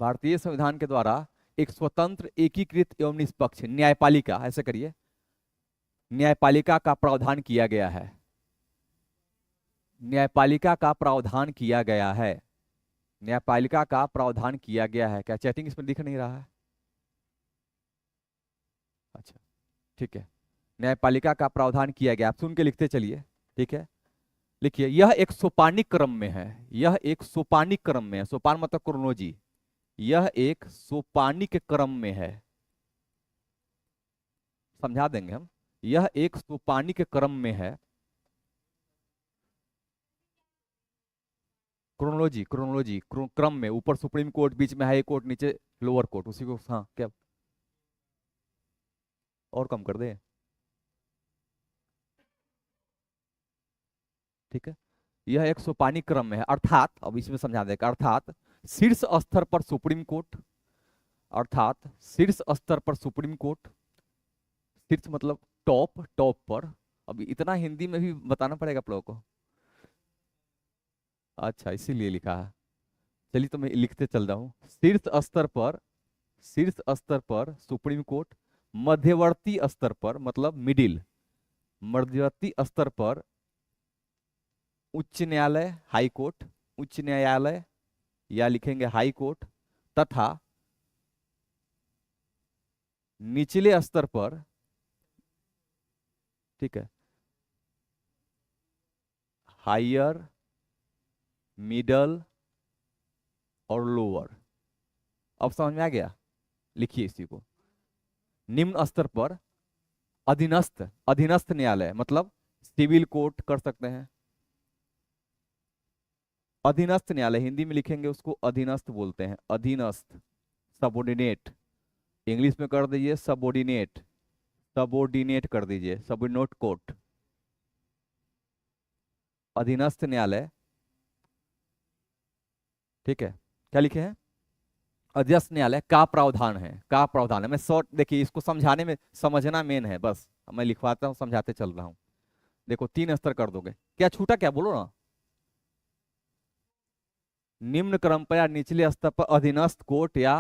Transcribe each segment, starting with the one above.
भारतीय संविधान के द्वारा एक स्वतंत्र, एकीकृत एवं निष्पक्ष न्यायपालिका, ऐसे करिए, न्यायपालिका का प्रावधान किया गया है। न्यायपालिका का प्रावधान किया गया है। न्यायपालिका का प्रावधान किया गया है। क्या चैटिंग इसमें दिख नहीं रहा है? अच्छा, ठीक है। न्यायपालिका का प्रावधान किया गया, आप सुन के लिखते चलिए, ठीक है। लिखिए, यह एक सोपानिक क्रम में है। यह एक सोपानिक क्रम में है। सोपान मतलब क्रोनोलॉजी। यह एक सोपानिक क्रम में है। समझा देंगे हम। यह एक सोपानिक क्रम में है। क्रोनोलॉजी, क्रोनोलॉजी, क्रम में, ऊपर सुप्रीम कोर्ट, बीच में हाई कोर्ट, नीचे लोअर कोर्ट, उसी को, हाँ क्या, और कम कर दे, ठीक है। यह एक सोपानी क्रम में है, अर्थात, अब इसमें समझा देगा, अर्थात शीर्ष स्तर पर सुप्रीम कोर्ट, अर्थात शीर्ष स्तर पर सुप्रीम कोर्ट, शीर्ष मतलब टॉप, टॉप पर, अब इतना हिंदी में भी बताना पड़ेगा आप लोगों को। अच्छा, इसीलिए लिखा है। चलिए तो मैं लिखते चल रहा हूँ। शीर्ष स्तर पर, शीर्ष स्तर पर सुप्रीम कोर्ट, मध्यवर्ती स्तर पर मतलब मिडिल, मध्यवर्ती स्तर पर उच्च न्यायालय, हाई कोर्ट, उच्च न्यायालय या लिखेंगे हाई कोर्ट, तथा निचले स्तर पर, ठीक है, हायर, मिडल और लोअर। अब समझ में आ गया? लिखिए इसी को। निम्न स्तर पर अधीनस्थ, अधीनस्थ न्यायालय मतलब सिविल कोर्ट कर सकते हैं। अधीनस्थ न्यायालय हिंदी में लिखेंगे उसको अधीनस्थ बोलते हैं, अधीनस्थ, सबोर्डिनेट, इंग्लिश में कर दीजिए सबोर्डिनेट, सबोर्डिनेट कर दीजिए, सबोर्डिनेट कोर्ट, अधीनस्थ न्यायालय, ठीक है। क्या लिखे हैं? अध्यस्थ न्यायालय का प्रावधान है, का प्रावधान है। मैं शॉर्ट, देखिए इसको समझाने में, समझना मेन है, बस मैं लिखवाता हूँ, समझाते चल रहा हूँ। देखो 3 स्तर कर दोगे, क्या छूटा, क्या बोलो ना। निम्न क्रम पर या निचले स्तर पर अधीनस्थ कोर्ट या,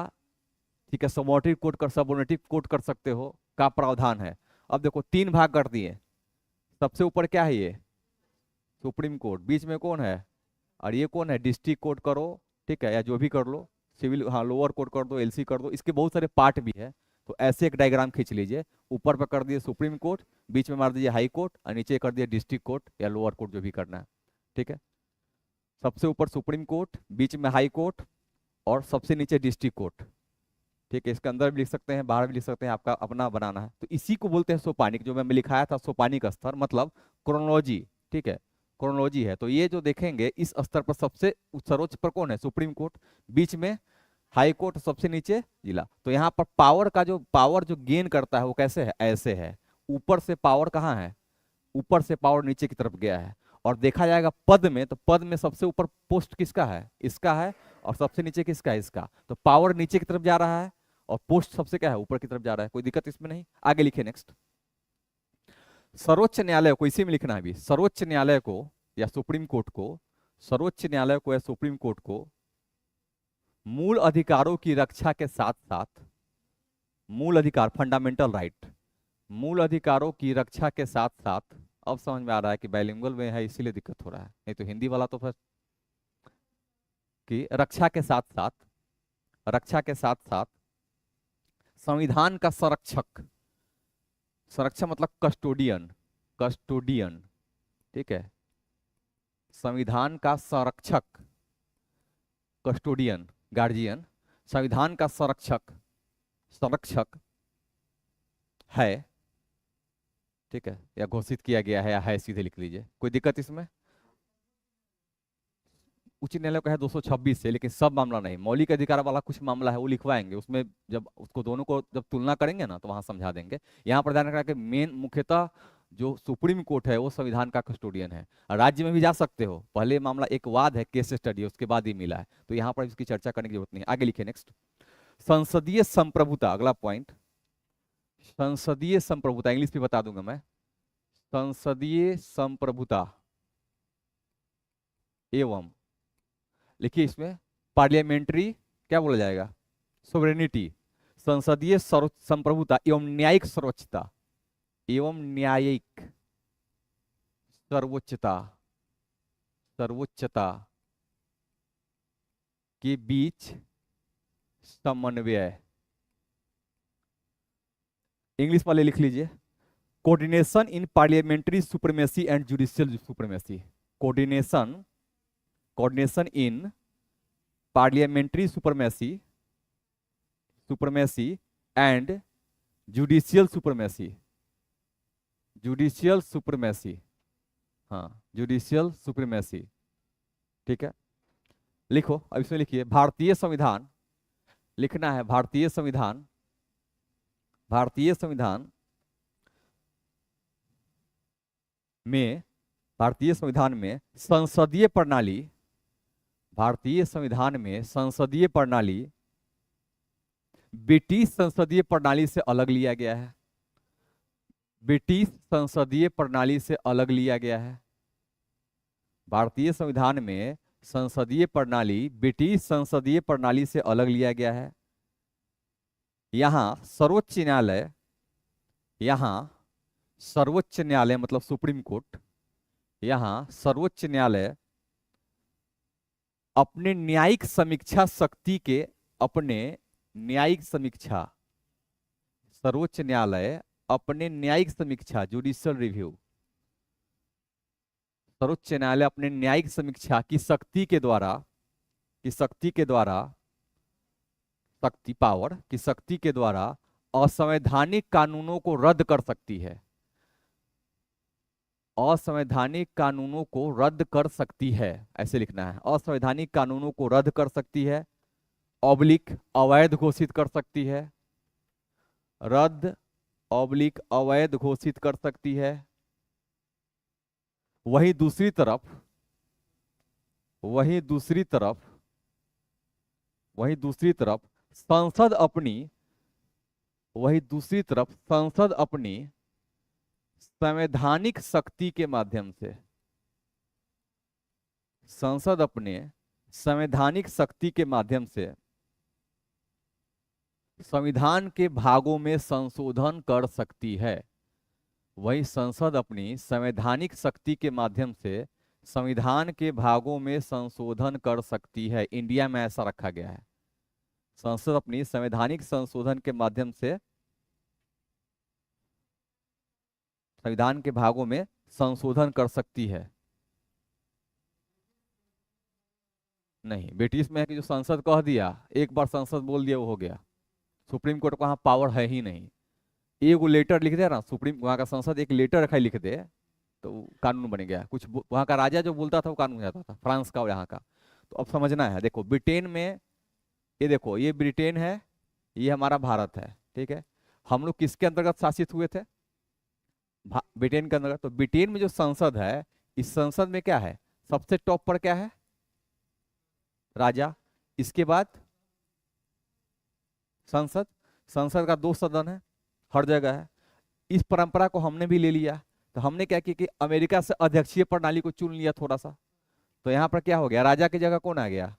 ठीक है, सबऑर्डिनेट कोर्ट कर, सबऑर्डिनेट कोर्ट कर सकते हो, का प्रावधान है। अब देखो 3 भाग कर दिए। सबसे ऊपर क्या है? ये सुप्रीम कोर्ट, बीच में कौन है, और ये कौन है, डिस्ट्रिक्ट कोर्ट करो, ठीक है, या जो भी कर लो, सिविल, हाँ लोअर कोर्ट कर दो, एलसी कर दो, इसके बहुत सारे पार्ट भी है। तो ऐसे एक डायग्राम खींच लीजिए। ऊपर पर कर दिए सुप्रीम कोर्ट, बीच में मार दीजिए हाई कोर्ट, और नीचे कर दिए डिस्ट्रिक्ट कोर्ट या लोअर कोर्ट, जो भी करना है, ठीक है। सबसे ऊपर सुप्रीम कोर्ट, बीच में हाई कोर्ट, और सबसे नीचे डिस्ट्रिक्ट कोर्ट, ठीक है। इसके अंदर भी लिख सकते हैं, बाहर भी लिख सकते हैं, आपका अपना बनाना है। तो इसी को बोलते हैं सोपानिक, जो मैं लिखाया था सोपानिक स्तर मतलब क्रोनोलॉजी, ठीक है, क्रोनोलॉजी है। तो ये जो देखेंगे इस स्तर पर सबसे सर्वोच्च पर कौन है, सुप्रीम कोर्ट, बीच में हाई कोर्ट, सबसे नीचे जिला। तो यहाँ पर पावर का जो, पावर जो गेन करता है वो कैसे है, ऐसे है। ऊपर से पावर कहाँ है, ऊपर से पावर नीचे की तरफ गया है। और देखा जाएगा पद में, तो पद में सबसे ऊपर पोस्ट किसका है, इसका है, और सबसे नीचे किसका है, इसका। तो पावर नीचे की तरफ जा रहा है, और पोस्ट सबसे क्या है, ऊपर की तरफ जा रहा है। कोई दिक्कत इसमें नहीं? आगे लिखे नेक्स्ट। सर्वोच्च न्यायालय को, इसी में लिखना है अभी, सर्वोच्च न्यायालय को या सुप्रीम कोर्ट को, सर्वोच्च न्यायालय को या सुप्रीम कोर्ट को मूल अधिकारों की रक्षा के साथ साथ, मूल अधिकार फंडामेंटल राइट, मूल अधिकारों की रक्षा के साथ साथ, अब समझ में आ रहा है कि बाइलिंगुअल में है इसीलिए दिक्कत हो रहा है, नहीं तो हिंदी वाला तो फिर, कि रक्षा के साथ साथ, रक्षा के साथ साथ संविधान का संरक्षक, संरक्षक मतलब कस्टोडियन, कस्टोडियन, ठीक है, संविधान का संरक्षक, कस्टोडियन, गार्जियन, संविधान का संरक्षक, संरक्षक है, ठीक है, या घोषित किया गया है, या है सीधे लिख लीजिए, कोई दिक्कत इसमें? उच्च न्यायालय का है 226 से, लेकिन सब मामला नहीं, मौलिक अधिकार वाला कुछ मामला है वो लिखवाएंगे, उसमें जब उसको दोनों को जब तुलना करेंगे ना तो वहां समझा देंगे। यहाँ पर ध्यान रखना कि मेन मुख्यतः जो सुप्रीम कोर्ट है वो संविधान का कस्टोडियन है। राज्य में भी जा सकते हो, पहले मामला एक वाद है, केस स्टडी, उसके बाद ही मिला है, तो यहाँ पर इसकी चर्चा करने की जरूरत नहीं है। आगे लिखे नेक्स्ट। संसदीय संप्रभुता, अगला पॉइंट, संसदीय संप्रभुता, इंग्लिश भी बता दूंगा मैं। संसदीय संप्रभुता एवं, लिखिए इसमें, पार्लियामेंट्री क्या बोला जाएगा? सोवरेनिटी, संसदीय संप्रभुता एवं न्यायिक सर्वोच्चता, एवं न्यायिक सर्वोच्चता, सर्वोच्चता के बीच समन्वय। इंग्लिश वाले लिख लीजिए, coordination in parliamentary supremacy and judicial supremacy. Coordination, coordination in parliamentary supremacy, supremacy and judicial supremacy, judicial supremacy, हाँ जुडिशियल सुप्रीमेसी। ठीक है, लिखो अब इसमें लिखिए भारतीय संविधान, लिखना है भारतीय संविधान, भारतीय संविधान में, भारतीय संविधान में संसदीय प्रणाली, भारतीय संविधान में संसदीय प्रणाली ब्रिटिश संसदीय प्रणाली से अलग लिया गया है, ब्रिटिश संसदीय प्रणाली से अलग लिया गया है। भारतीय संविधान में संसदीय प्रणाली ब्रिटिश संसदीय प्रणाली से अलग लिया गया है। यहां सर्वोच्च न्यायालय, यहां सर्वोच्च न्यायालय मतलब सुप्रीम कोर्ट, यहां सर्वोच्च न्यायालय अपने न्यायिक समीक्षा शक्ति के, अपने न्यायिक समीक्षा, सर्वोच्च न्यायालय अपने न्यायिक समीक्षा जुडिशियल रिव्यू, सर्वोच्च न्यायालय अपने न्यायिक समीक्षा की शक्ति के द्वारा, की शक्ति के द्वारा, शक्ति पावर की शक्ति के द्वारा असंवैधानिक कानूनों को रद्द कर सकती है, असंवैधानिक कानूनों को रद्द कर सकती है, ऐसे लिखना है, असंवैधानिक कानूनों को रद्द कर सकती है, ऑब्लिक अवैध घोषित कर सकती है, रद्द ऑब्लिक अवैध घोषित कर सकती है। वहीं दूसरी तरफ, वहीं दूसरी तरफ, वहीं दूसरी तरफ संसद अपनी, वहीं दूसरी तरफ संसद अपनी संवैधानिक शक्ति के माध्यम से, संसद अपने संवैधानिक शक्ति के माध्यम से संविधान के भागों में संशोधन कर सकती है। वही संसद अपनी संवैधानिक शक्ति के माध्यम से संविधान के भागों में संशोधन कर सकती है। इंडिया में ऐसा रखा गया है, संसद अपनी संवैधानिक संशोधन के माध्यम से संविधान के भागों में संशोधन कर सकती है। नहीं, ब्रिटिश में है कि जो संसद कह दिया, एक बार संसद बोल दिया वो हो गया, सुप्रीम कोर्ट को वहां पावर है ही नहीं। एक वो लेटर लिख दे ना सुप्रीम, वहां का संसद एक लेटर रखा लिख दे तो कानून बन गया। कुछ वहां का राजा जो बोलता था वो कानून हो जाता था, फ्रांस का और यहाँ का। तो अब समझना है, देखो ब्रिटेन में, ये देखो ये ब्रिटेन है, ये हमारा भारत है, ठीक है। हम लोग किसके अंतर्गत शासित हुए थे? ब्रिटेन के अंतर्गत। तो ब्रिटेन में जो संसद है, इस संसद में क्या है, सबसे टॉप पर क्या है? राजा। इसके बाद संसद, संसद का 2 सदन है, हर जगह है। इस परंपरा को हमने भी ले लिया। तो हमने क्या किया कि अमेरिका से अध्यक्षीय प्रणाली को चुन लिया थोड़ा सा। तो यहां पर क्या हो गया, राजा की जगह कौन आ गया?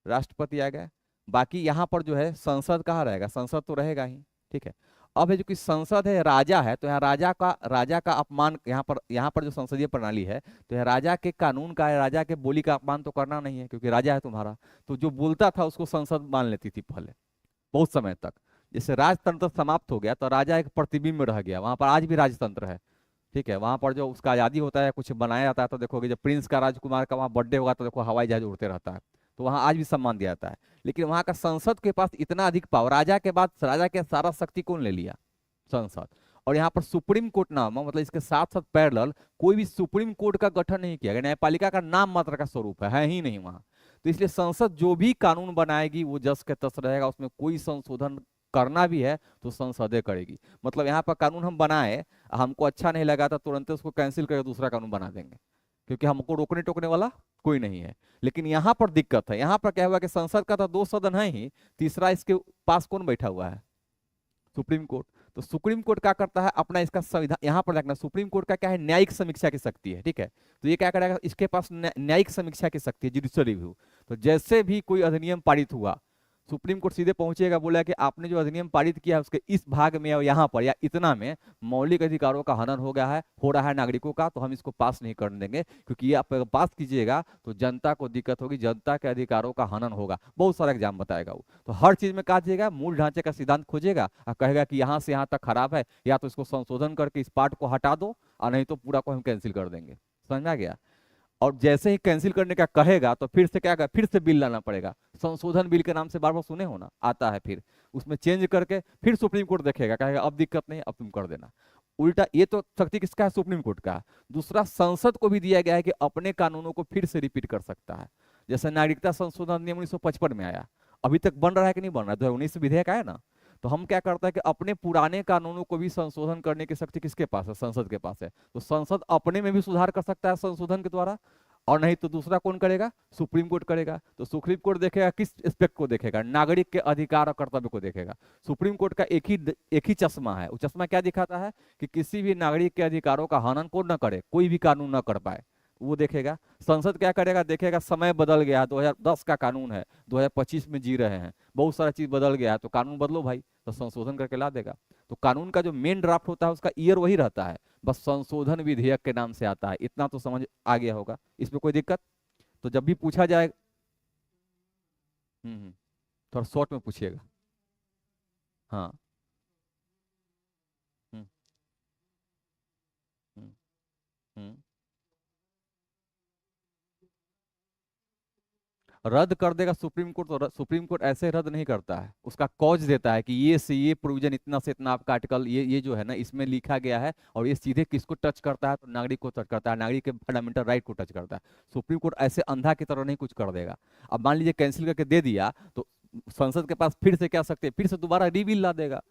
राष्ट्रपति आ गया। बाकी यहां पर जो है संसद कहाँ रहेगा? संसद तो रहेगा ही, ठीक है। अब है जो कि संसद है, राजा है, तो यहाँ राजा का अपमान, यहाँ पर जो संसदीय प्रणाली है, तो यह राजा के कानून का, राजा के बोली का अपमान तो करना नहीं है, क्योंकि राजा है तुम्हारा। तो जो बोलता था उसको संसद मान लेती थी पहले बहुत समय तक। जैसे राजतंत्र समाप्त हो गया तो राजा एक प्रतिबिंब रह गया। वहां पर आज भी राजतंत्र है, ठीक है। वहां पर जो उसका आजादी होता है, कुछ बनाया जाता है, तो देखोगे जब प्रिंस का, राजकुमार का वहां बर्थडे होगा तो देखो हवाई जहाज उड़ते रहता है, तो वहां आज भी सम्मान दिया जाता है। लेकिन वहां का संसद के पास इतना अधिक पावर, राजा के बाद राजा के सारा शक्ति कौन ले लिया? संसद। और यहाँ पर सुप्रीम कोर्ट नाम, मतलब इसके साथ साथ पैरेलल कोई भी सुप्रीम कोर्ट का गठन नहीं किया गया। न्यायपालिका का नाम मात्र का स्वरूप है ही नहीं वहां। तो इसलिए संसद जो भी कानून बनाएगी वो जस के तस रहेगा, उसमें कोई संशोधन करना भी है तो संसदें करेगी। मतलब यहाँ पर कानून हम बनाए, हमको अच्छा नहीं लगा तो तुरंत उसको कैंसिल करके दूसरा कानून बना देंगे, क्योंकि हमको रोकने टोकने वाला कोई नहीं है। लेकिन यहाँ पर दिक्कत है, यहाँ पर क्या हुआ कि संसद का तो 2 सदन है ही, तीसरा इसके पास कौन बैठा हुआ है? Supreme court. तो सुप्रीम कोर्ट क्या करता है, अपना इसका संविधान, यहाँ पर देखना सुप्रीम कोर्ट का क्या है, न्यायिक समीक्षा की शक्ति है, ठीक है। तो ये क्या करेगा, इसके पास न्यायिक समीक्षा की शक्ति है, जुडिशियल रिव्यू। तो जैसे भी कोई अधिनियम पारित हुआ, सुप्रीम कोर्ट सीधे पहुंचेगा, बोला कि आपने जो अधिनियम पारित किया है उसके इस भाग में या यहाँ पर या इतना में मौलिक अधिकारों का हनन हो गया है, हो रहा है नागरिकों का, तो हम इसको पास नहीं करने देंगे, क्योंकि ये आप अगर पास कीजिएगा तो जनता को दिक्कत होगी, जनता के अधिकारों का हनन होगा। बहुत सारा एग्जाम बताएगा वो। तो हर चीज में कहा जाएगा, मूल ढांचे का सिद्धांत खोजेगा और कहेगा कि यहाँ से यहाँ तक खराब है, या तो इसको संशोधन करके इस पार्ट को हटा दो, और नहीं तो पूरा को हम कैंसिल कर देंगे। समझ में आ गया। और जैसे ही कैंसिल करने का कहेगा तो फिर से क्या, फिर से बिल लाना पड़ेगा। संशोधन बिल के नाम से बार बार सुने हो ना, आता है, फिर उसमें चेंज करके फिर सुप्रीम कोर्ट देखेगा, कहेगा अब दिक्कत नहीं, अब तुम कर देना। उल्टा ये तो शक्ति किसका है, सुप्रीम कोर्ट का। दूसरा, संसद को भी दिया गया है कि अपने कानूनों को फिर से रिपीट कर सकता है। जैसे नागरिकता संशोधन अधिनियम 1955 में आया, अभी तक बन रहा है कि नहीं बन रहा है, 2019 विधेयक आया ना। तो हम क्या करते हैं कि अपने पुराने कानूनों को भी संशोधन करने की शक्ति किसके पास है, संसद के पास है। तो संसद अपने में भी सुधार कर सकता है संशोधन के द्वारा, और नहीं तो दूसरा कौन करेगा, सुप्रीम कोर्ट करेगा। तो सुप्रीम कोर्ट देखेगा किस एस्पेक्ट को देखेगा, नागरिक के अधिकार और कर्तव्य को देखेगा। सुप्रीम कोर्ट का एक ही चश्मा है, वो चश्मा क्या दिखाता है कि किसी भी नागरिक के अधिकारों का हनन कौन न करे, कोई भी कानून न कर पाए, वो देखेगा। संसद क्या करेगा, देखेगा समय बदल गया है, 2010 का कानून है, 2025 में जी रहे हैं, बहुत सारा चीज बदल गया है, तो कानून बदलो भाई, तो संशोधन करके ला देगा। तो कानून का जो मेन ड्राफ्ट होता है उसका ईयर वही रहता है, बस संशोधन विधेयक के नाम से आता है। इतना तो समझ आ गया होगा, इसमें कोई दिक्कत। तो जब भी पूछा जाए, थोड़ा शॉर्ट में पूछिएगा। हाँ। हम्म। हम्म। हम्म। रद्द कर देगा सुप्रीम कोर्ट, तो सुप्रीम कोर्ट ऐसे रद्द नहीं करता है, उसका कॉज देता है कि ये से ये प्रोविजन इतना से इतना आपका आर्टिकल ये जो है ना इसमें लिखा गया है, और ये सीधे किसको टच करता है, तो नागरिक को टच करता है, नागरिक के फंडामेंटल राइट को टच करता है। सुप्रीम कोर्ट ऐसे अंधा की तरह नहीं कुछ कर देगा। अब मान लीजिए कैंसिल करके दे दिया, तो संसद के पास फिर से क्या सकते हैं, फिर से दोबारा रिबिल ला देगा।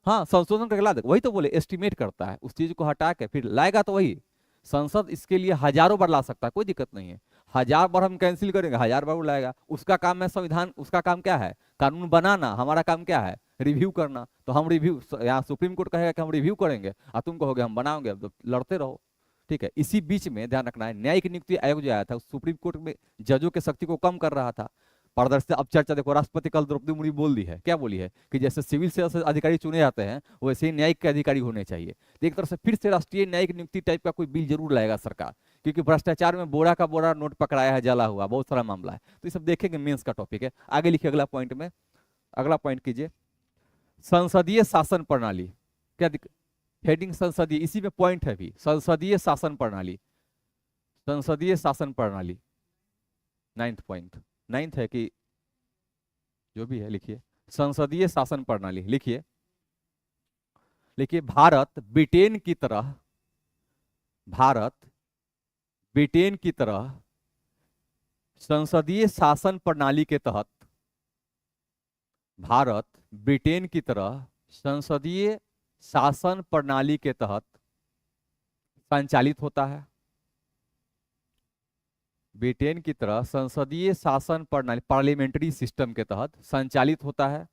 हाँ, संशोधन करके ला देगा, वही तो बोले एस्टिमेट करता है, उस चीज को हटा के फिर लाएगा, तो वही संसद इसके लिए हजारों बार ला सकता है, कोई दिक्कत नहीं है। 1000 बार हम कैंसिल करेंगे, 1000 बार वो लाएगा, उसका काम है संविधान, उसका काम क्या है, कानून बनाना, हमारा काम क्या है, रिव्यू करना। तो हम रिव्यू, यहाँ सुप्रीम कोर्ट कहेगा कि हम रिव्यू करेंगे, और तुम कहोगे हम बनाओगे, अब तो लड़ते रहो। ठीक है। इसी बीच में ध्यान रखना है, न्यायिक नियुक्ति आयोग जो आया था सुप्रीम कोर्ट में जजों के शक्ति को कम कर रहा था, पारदर्शिता। अब चर्चा देखो, राष्ट्रपति कल द्रौपदी मुर्मू बोल दी है, क्या बोली है कि जैसे सिविल सेवा से अधिकारी चुने जाते हैं वैसे ही न्यायिक के अधिकारी होने चाहिए। तो एक तरह से फिर से राष्ट्रीय न्यायिक नियुक्ति टाइप का कोई बिल जरूर लाएगा सरकार, क्योंकि भ्रष्टाचार में बोरा का बोरा नोट पकड़ाया है, जला हुआ, बहुत सारा मामला है। तो ये सब देखेंगे, मेंस का टॉपिक है। आगे लिखिए अगला पॉइंट में, अगला पॉइंट कीजिए, संसदीय शासन प्रणाली। क्या हेडिंग संसदीय, इसी में पॉइंट है भी, संसदीय शासन प्रणाली, संसदीय शासन प्रणाली, 9th पॉइंट, 9th है कि जो भी है लिखिए, संसदीय शासन प्रणाली लिखिए। लिखिए, भारत ब्रिटेन की तरह, भारत ब्रिटेन की तरह संसदीय शासन प्रणाली के तहत, भारत ब्रिटेन की तरह संसदीय शासन प्रणाली के तहत संचालित होता है। ब्रिटेन की तरह संसदीय शासन प्रणाली, पार्लियामेंट्री सिस्टम के तहत संचालित होता है।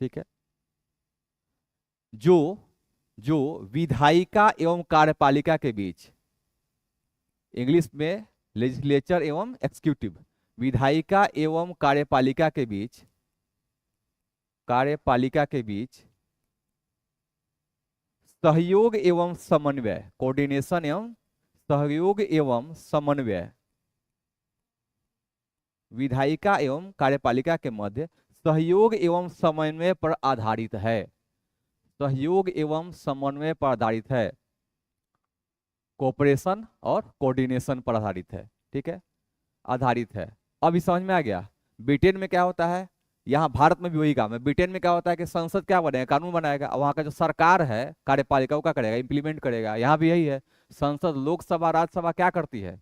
ठीक है। जो जो विधायिका एवं कार्यपालिका के बीच, इंग्लिश में लेजिस्लेचर एवं एक्सिक्यूटिव, विधायिका एवं कार्यपालिका के बीच, कार्यपालिका के बीच सहयोग एवं समन्वय, कोऑर्डिनेशन एवं सहयोग एवं समन्वय, विधायिका एवं कार्यपालिका के मध्य सहयोग एवं समन्वय पर आधारित है, सहयोग एवं समन्वय पर आधारित है, कोऑपरेशन और कोऑर्डिनेशन पर आधारित है। ठीक है, आधारित है। अभी समझ में आ गया। ब्रिटेन में क्या होता है, यहाँ भारत में भी वही काम है। ब्रिटेन में क्या होता है कि संसद क्या बनेगा, कानून बनाएगा, वहां का जो सरकार है कार्यपालिका वो क्या करेगा, इंप्लीमेंट करेगा। यहाँ भी यही है, संसद, लोकसभा, राज्यसभा क्या करती है,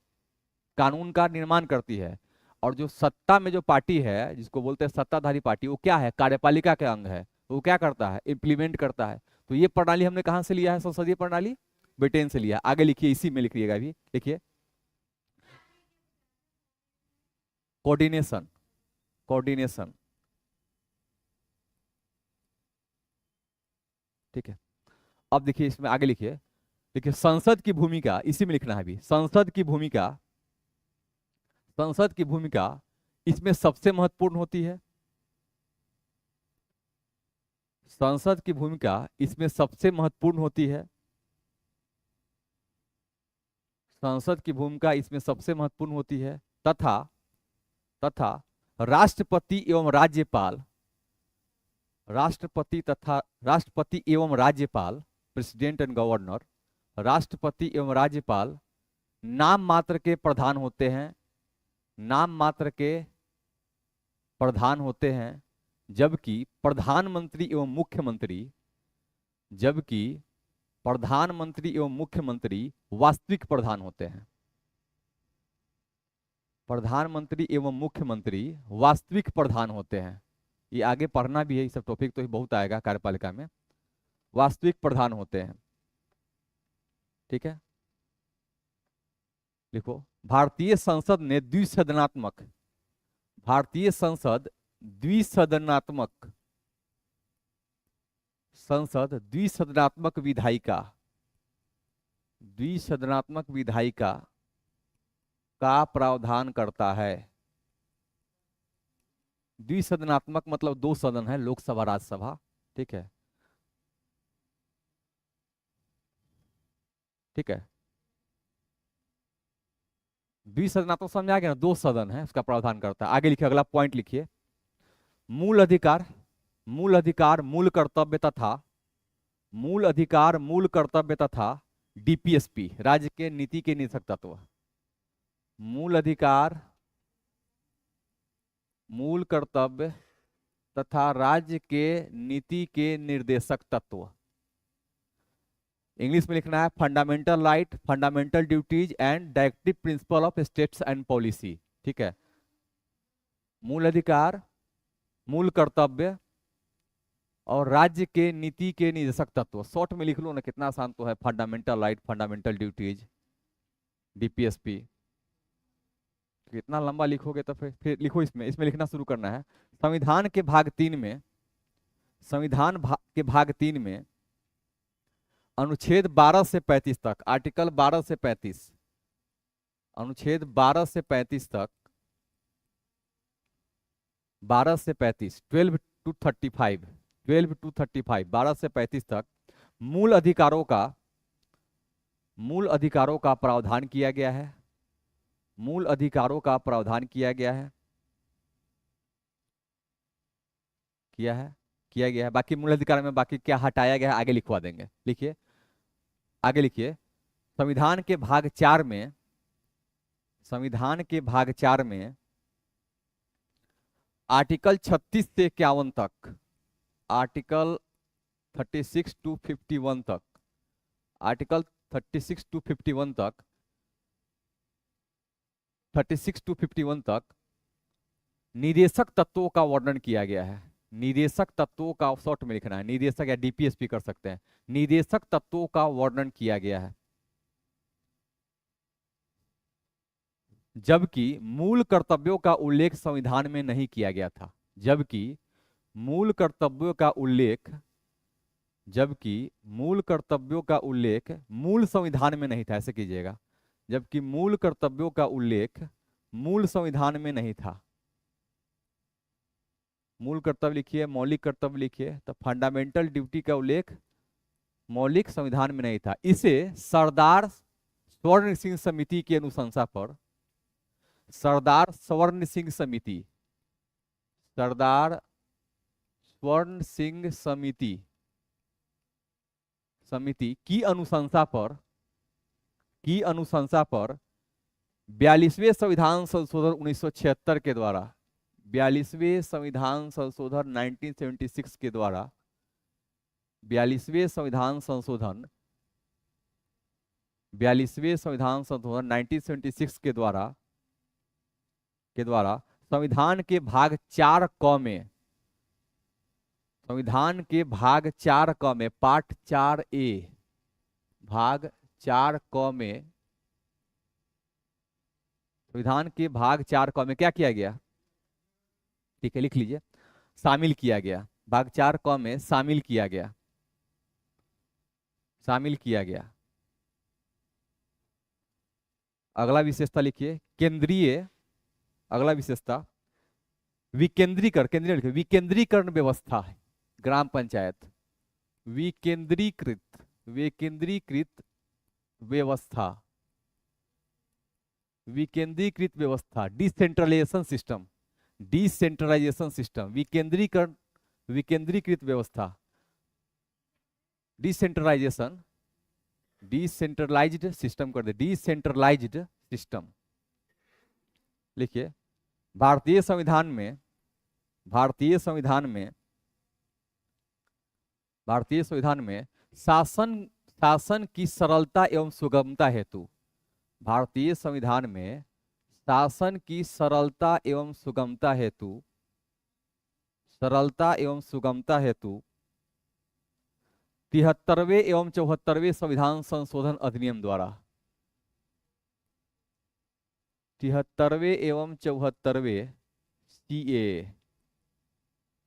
कानून का निर्माण करती है। और जो सत्ता में जो पार्टी है जिसको बोलते हैं सत्ताधारी पार्टी, वो क्या है, कार्यपालिका के अंग है, तो वो क्या करता है, इंप्लीमेंट करता है। तो ये प्रणाली हमने कहाँ से लिया है, संसदीय प्रणाली ब्रिटेन से लिया। आगे लिखिए, इसी में लिखिएगा अभी, लिखिए, कोऑर्डिनेशन, कोऑर्डिनेशन। ठीक है। अब देखिए इसमें आगे लिखिए, देखिए संसद की भूमिका, इसी में लिखना है अभी, संसद की भूमिका, संसद की भूमिका इसमें सबसे महत्वपूर्ण होती है। संसद की भूमिका इसमें सबसे महत्वपूर्ण होती है। संसद की भूमिका इसमें सबसे महत्वपूर्ण होती है, तथा तथा राष्ट्रपति एवं राज्यपाल, राष्ट्रपति एवं राज्यपाल, प्रेसिडेंट एंड गवर्नर, राष्ट्रपति एवं राज्यपाल नाम मात्र के प्रधान होते हैं, नाम मात्र के प्रधान होते हैं, जबकि प्रधानमंत्री एवं मुख्यमंत्री, जबकि प्रधानमंत्री एवं मुख्यमंत्री वास्तविक प्रधान होते हैं। प्रधानमंत्री एवं मुख्यमंत्री वास्तविक प्रधान होते हैं। ये आगे पढ़ना भी है, ये सब टॉपिक तो बहुत आएगा कार्यपालिका में। वास्तविक प्रधान होते हैं, ठीक है। लिखो, भारतीय संसद ने द्विसदनात्मक, भारतीय संसद द्विसदनात्मक, संसद द्विसदनात्मक विधायिका, द्विसदनात्मक विधायिका का प्रावधान करता है। द्विसदनात्मक मतलब दो सदन है, लोकसभा राज्यसभा, ठीक है, ठीक है। द्विसदनात्मक समझ आ गया ना, दो सदन है, उसका प्रावधान करता है। आगे लिखिए, अगला पॉइंट लिखिए, मूल अधिकार, मूल अधिकार, मूल कर्तव्य तथा, मूल अधिकार, मूल कर्तव्य तथा डीपीएसपी, राज्य के नीति के निदेशक तत्व। मूल अधिकार, मूल कर्तव्य तथा राज्य के नीति के निर्देशक तत्व। इंग्लिश में लिखना है fundamental right, fundamental duties and directive principle of states and policy, ठीक है। मूल अधिकार, मूल कर्तव्य और राज्य के नीति के निर्देशक तत्व। शॉर्ट में लिख लो ना, कितना आसान तो है, fundamental right, fundamental duties, DPSP. कितना लंबा लिखोगे तो फिर लिखो, इसमें इसमें लिखना शुरू करना है। संविधान के भाग 3 में, के भाग 3 में अनुच्छेद 12 से 35 तक, आर्टिकल 12 से 35, अनुच्छेद 12 से 35 तक, 12 से 35, 12 to 35, 12 to 35, 12 से 35 तक मूल अधिकारों का, मूल अधिकारों का प्रावधान किया गया है, मूल अधिकारों का प्रावधान किया गया है, किया गया है। बाकी मूल अधिकार में बाकी क्या हटाया गया है आगे लिखवा देंगे। लिखिए, आगे लिखिए, संविधान के भाग 4 में, संविधान के भाग 4 में आर्टिकल 36 से 51 तक, आर्टिकल 36 to 51 तक, आर्टिकल 36 to 51 तक, 36 to 51 तक निदेशक तत्वों का वर्णन किया गया है। निदेशक तत्वों का शॉर्ट में लिखना है, निदेशक या डीपीएसपी कर सकते हैं। निदेशक तत्वों का वर्णन किया गया है, जबकि मूल कर्तव्यों का उल्लेख संविधान में नहीं किया गया था। जबकि मूल कर्तव्यों का उल्लेख, जबकि मूल कर्तव्यों का उल्लेख मूल संविधान में नहीं था, ऐसे कीजिएगा, जबकि मूल कर्तव्यों का उल्लेख मूल संविधान में नहीं था। मूल कर्तव्य लिखिए, मौलिक कर्तव्य लिखिए, तो फंडामेंटल ड्यूटी का उल्लेख मौलिक संविधान में नहीं था। इसे सरदार स्वर्ण सिंह समिति की अनुशंसा पर, सरदार स्वर्ण सिंह समिति, सरदार स्वर्ण सिंह समिति, समिति की अनुशंसा पर, की अनुशंसा पर 42वें संविधान संशोधन 1976 के द्वारा, 42वें संविधान संशोधन 1976 के द्वारा, 42वें संविधान संशोधन, 42वें संविधान संशोधन 1976 के द्वारा, संविधान के भाग 4 क में, संविधान के भाग 4 क में, पार्ट 4A, भाग 4 क में, संविधान के भाग 4 क में क्या किया गया, ठीक है लिख लीजिए, शामिल किया गया। भाग 4 क में शामिल किया गया, शामिल किया गया। अगला विशेषता लिखिए केंद्रीय, अगला विशेषता विकेंद्रीकरण, केंद्रीय लिखिए विकेंद्रीकरण व्यवस्था है ग्राम पंचायत, विकेंद्रीकृत, विकेंद्रीकृत व्यवस्था, विकेंद्रीकृत व्यवस्था, डिसेंट्रलाइजेशन सिस्टम, डिसेंट्रलाइजेशन सिस्टम, विकेंद्रीकरण, विकेंद्रीकृत व्यवस्था, डिसेंट्रलाइजेशन, डिसेंट्रलाइज्ड सिस्टम कर दे, डिसेंट्रलाइज्ड सिस्टम। लिखिए भारतीय संविधान में, भारतीय संविधान में, भारतीय संविधान में शासन, शासन की सरलता एवं सुगमता हेतु, भारतीय संविधान में शासन की सरलता एवं सुगमता हेतु, सरलता एवं सुगमता हेतु 73वें एवं 74वें संविधान संशोधन अधिनियम द्वारा, 73वें एवं 74वें सीए,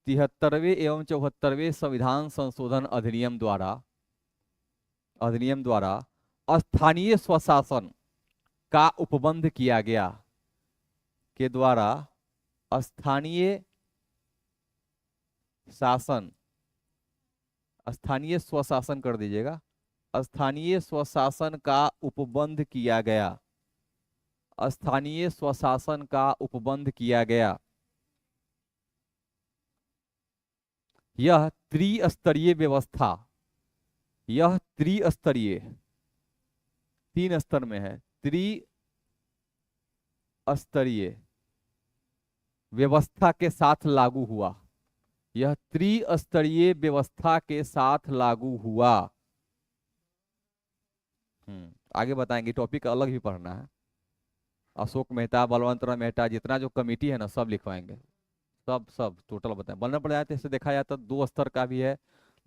73वें एवं 74वें संविधान संशोधन अधिनियम द्वारा, अधिनियम द्वारा स्थानीय स्वशासन का उपबंध किया गया, के द्वारा स्थानीय शासन, स्थानीय स्वशासन कर दीजिएगा, स्थानीय स्वशासन का उपबंध किया गया, स्थानीय स्वशासन का उपबंध किया गया। यह त्रिस्तरीय व्यवस्था, यह त्रिस्तरीय, 3 स्तर में है, त्रिस्तरीय व्यवस्था के साथ लागू हुआ, यह त्रिस्तरीय व्यवस्था के साथ लागू हुआ। आगे बताएंगे, टॉपिक अलग भी पढ़ना है। अशोक मेहता, बलवंतराव मेहता, जितना जो कमेटी है ना सब लिखवाएंगे, सब टोटल बताएं। बनना पड़ जाते ऐसे देखा जाए तो 2 स्तर का भी है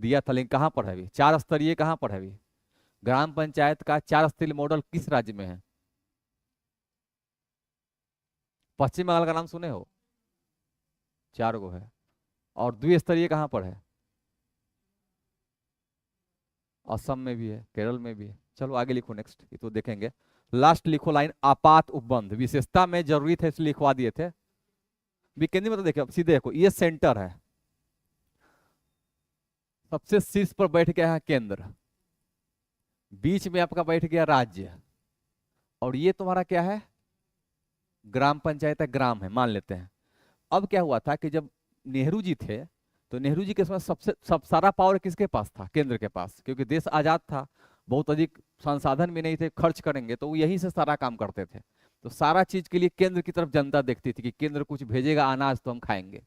दिया था, लेकिन कहाँ पर है अभी? 4 स्तरीय कहाँ पर है अभी? ग्राम पंचायत का 4 स्तरीय मॉडल किस राज्य में है? पश्चिम बंगाल का नाम सुने हो? 4 गो है। और द्विस्तरीय कहाँ पर है? असम में भी है, केरल में भी है। चलो आगे लिखो, नेक्स्ट ये तो देखेंगे। लास्ट लिखो लाइन, आपात उपबंध, विशेषता में जरूरी थे इसलिए लिखवा दिए थे। विकेंद्री मतलब देखिए, सीधे देखो, ये सेंटर है, सबसे शीर्ष पर बैठ गया है केंद्र, बीच में आपका बैठ गया राज्य, और ये तुम्हारा क्या है? ग्राम पंचायत है, ग्राम है मान लेते हैं। अब क्या हुआ था कि जब नेहरू जी थे तो नेहरू जी के समय सब सारा पावर किसके पास था? केंद्र के पास, क्योंकि देश आजाद था, बहुत अधिक संसाधन भी नहीं थे, खर्च करेंगे तो वो यहीं से सारा काम करते थे। तो सारा चीज के लिए केंद्र की तरफ जनता देखती थी कि केंद्र कुछ भेजेगा अनाज तो हम खाएंगे।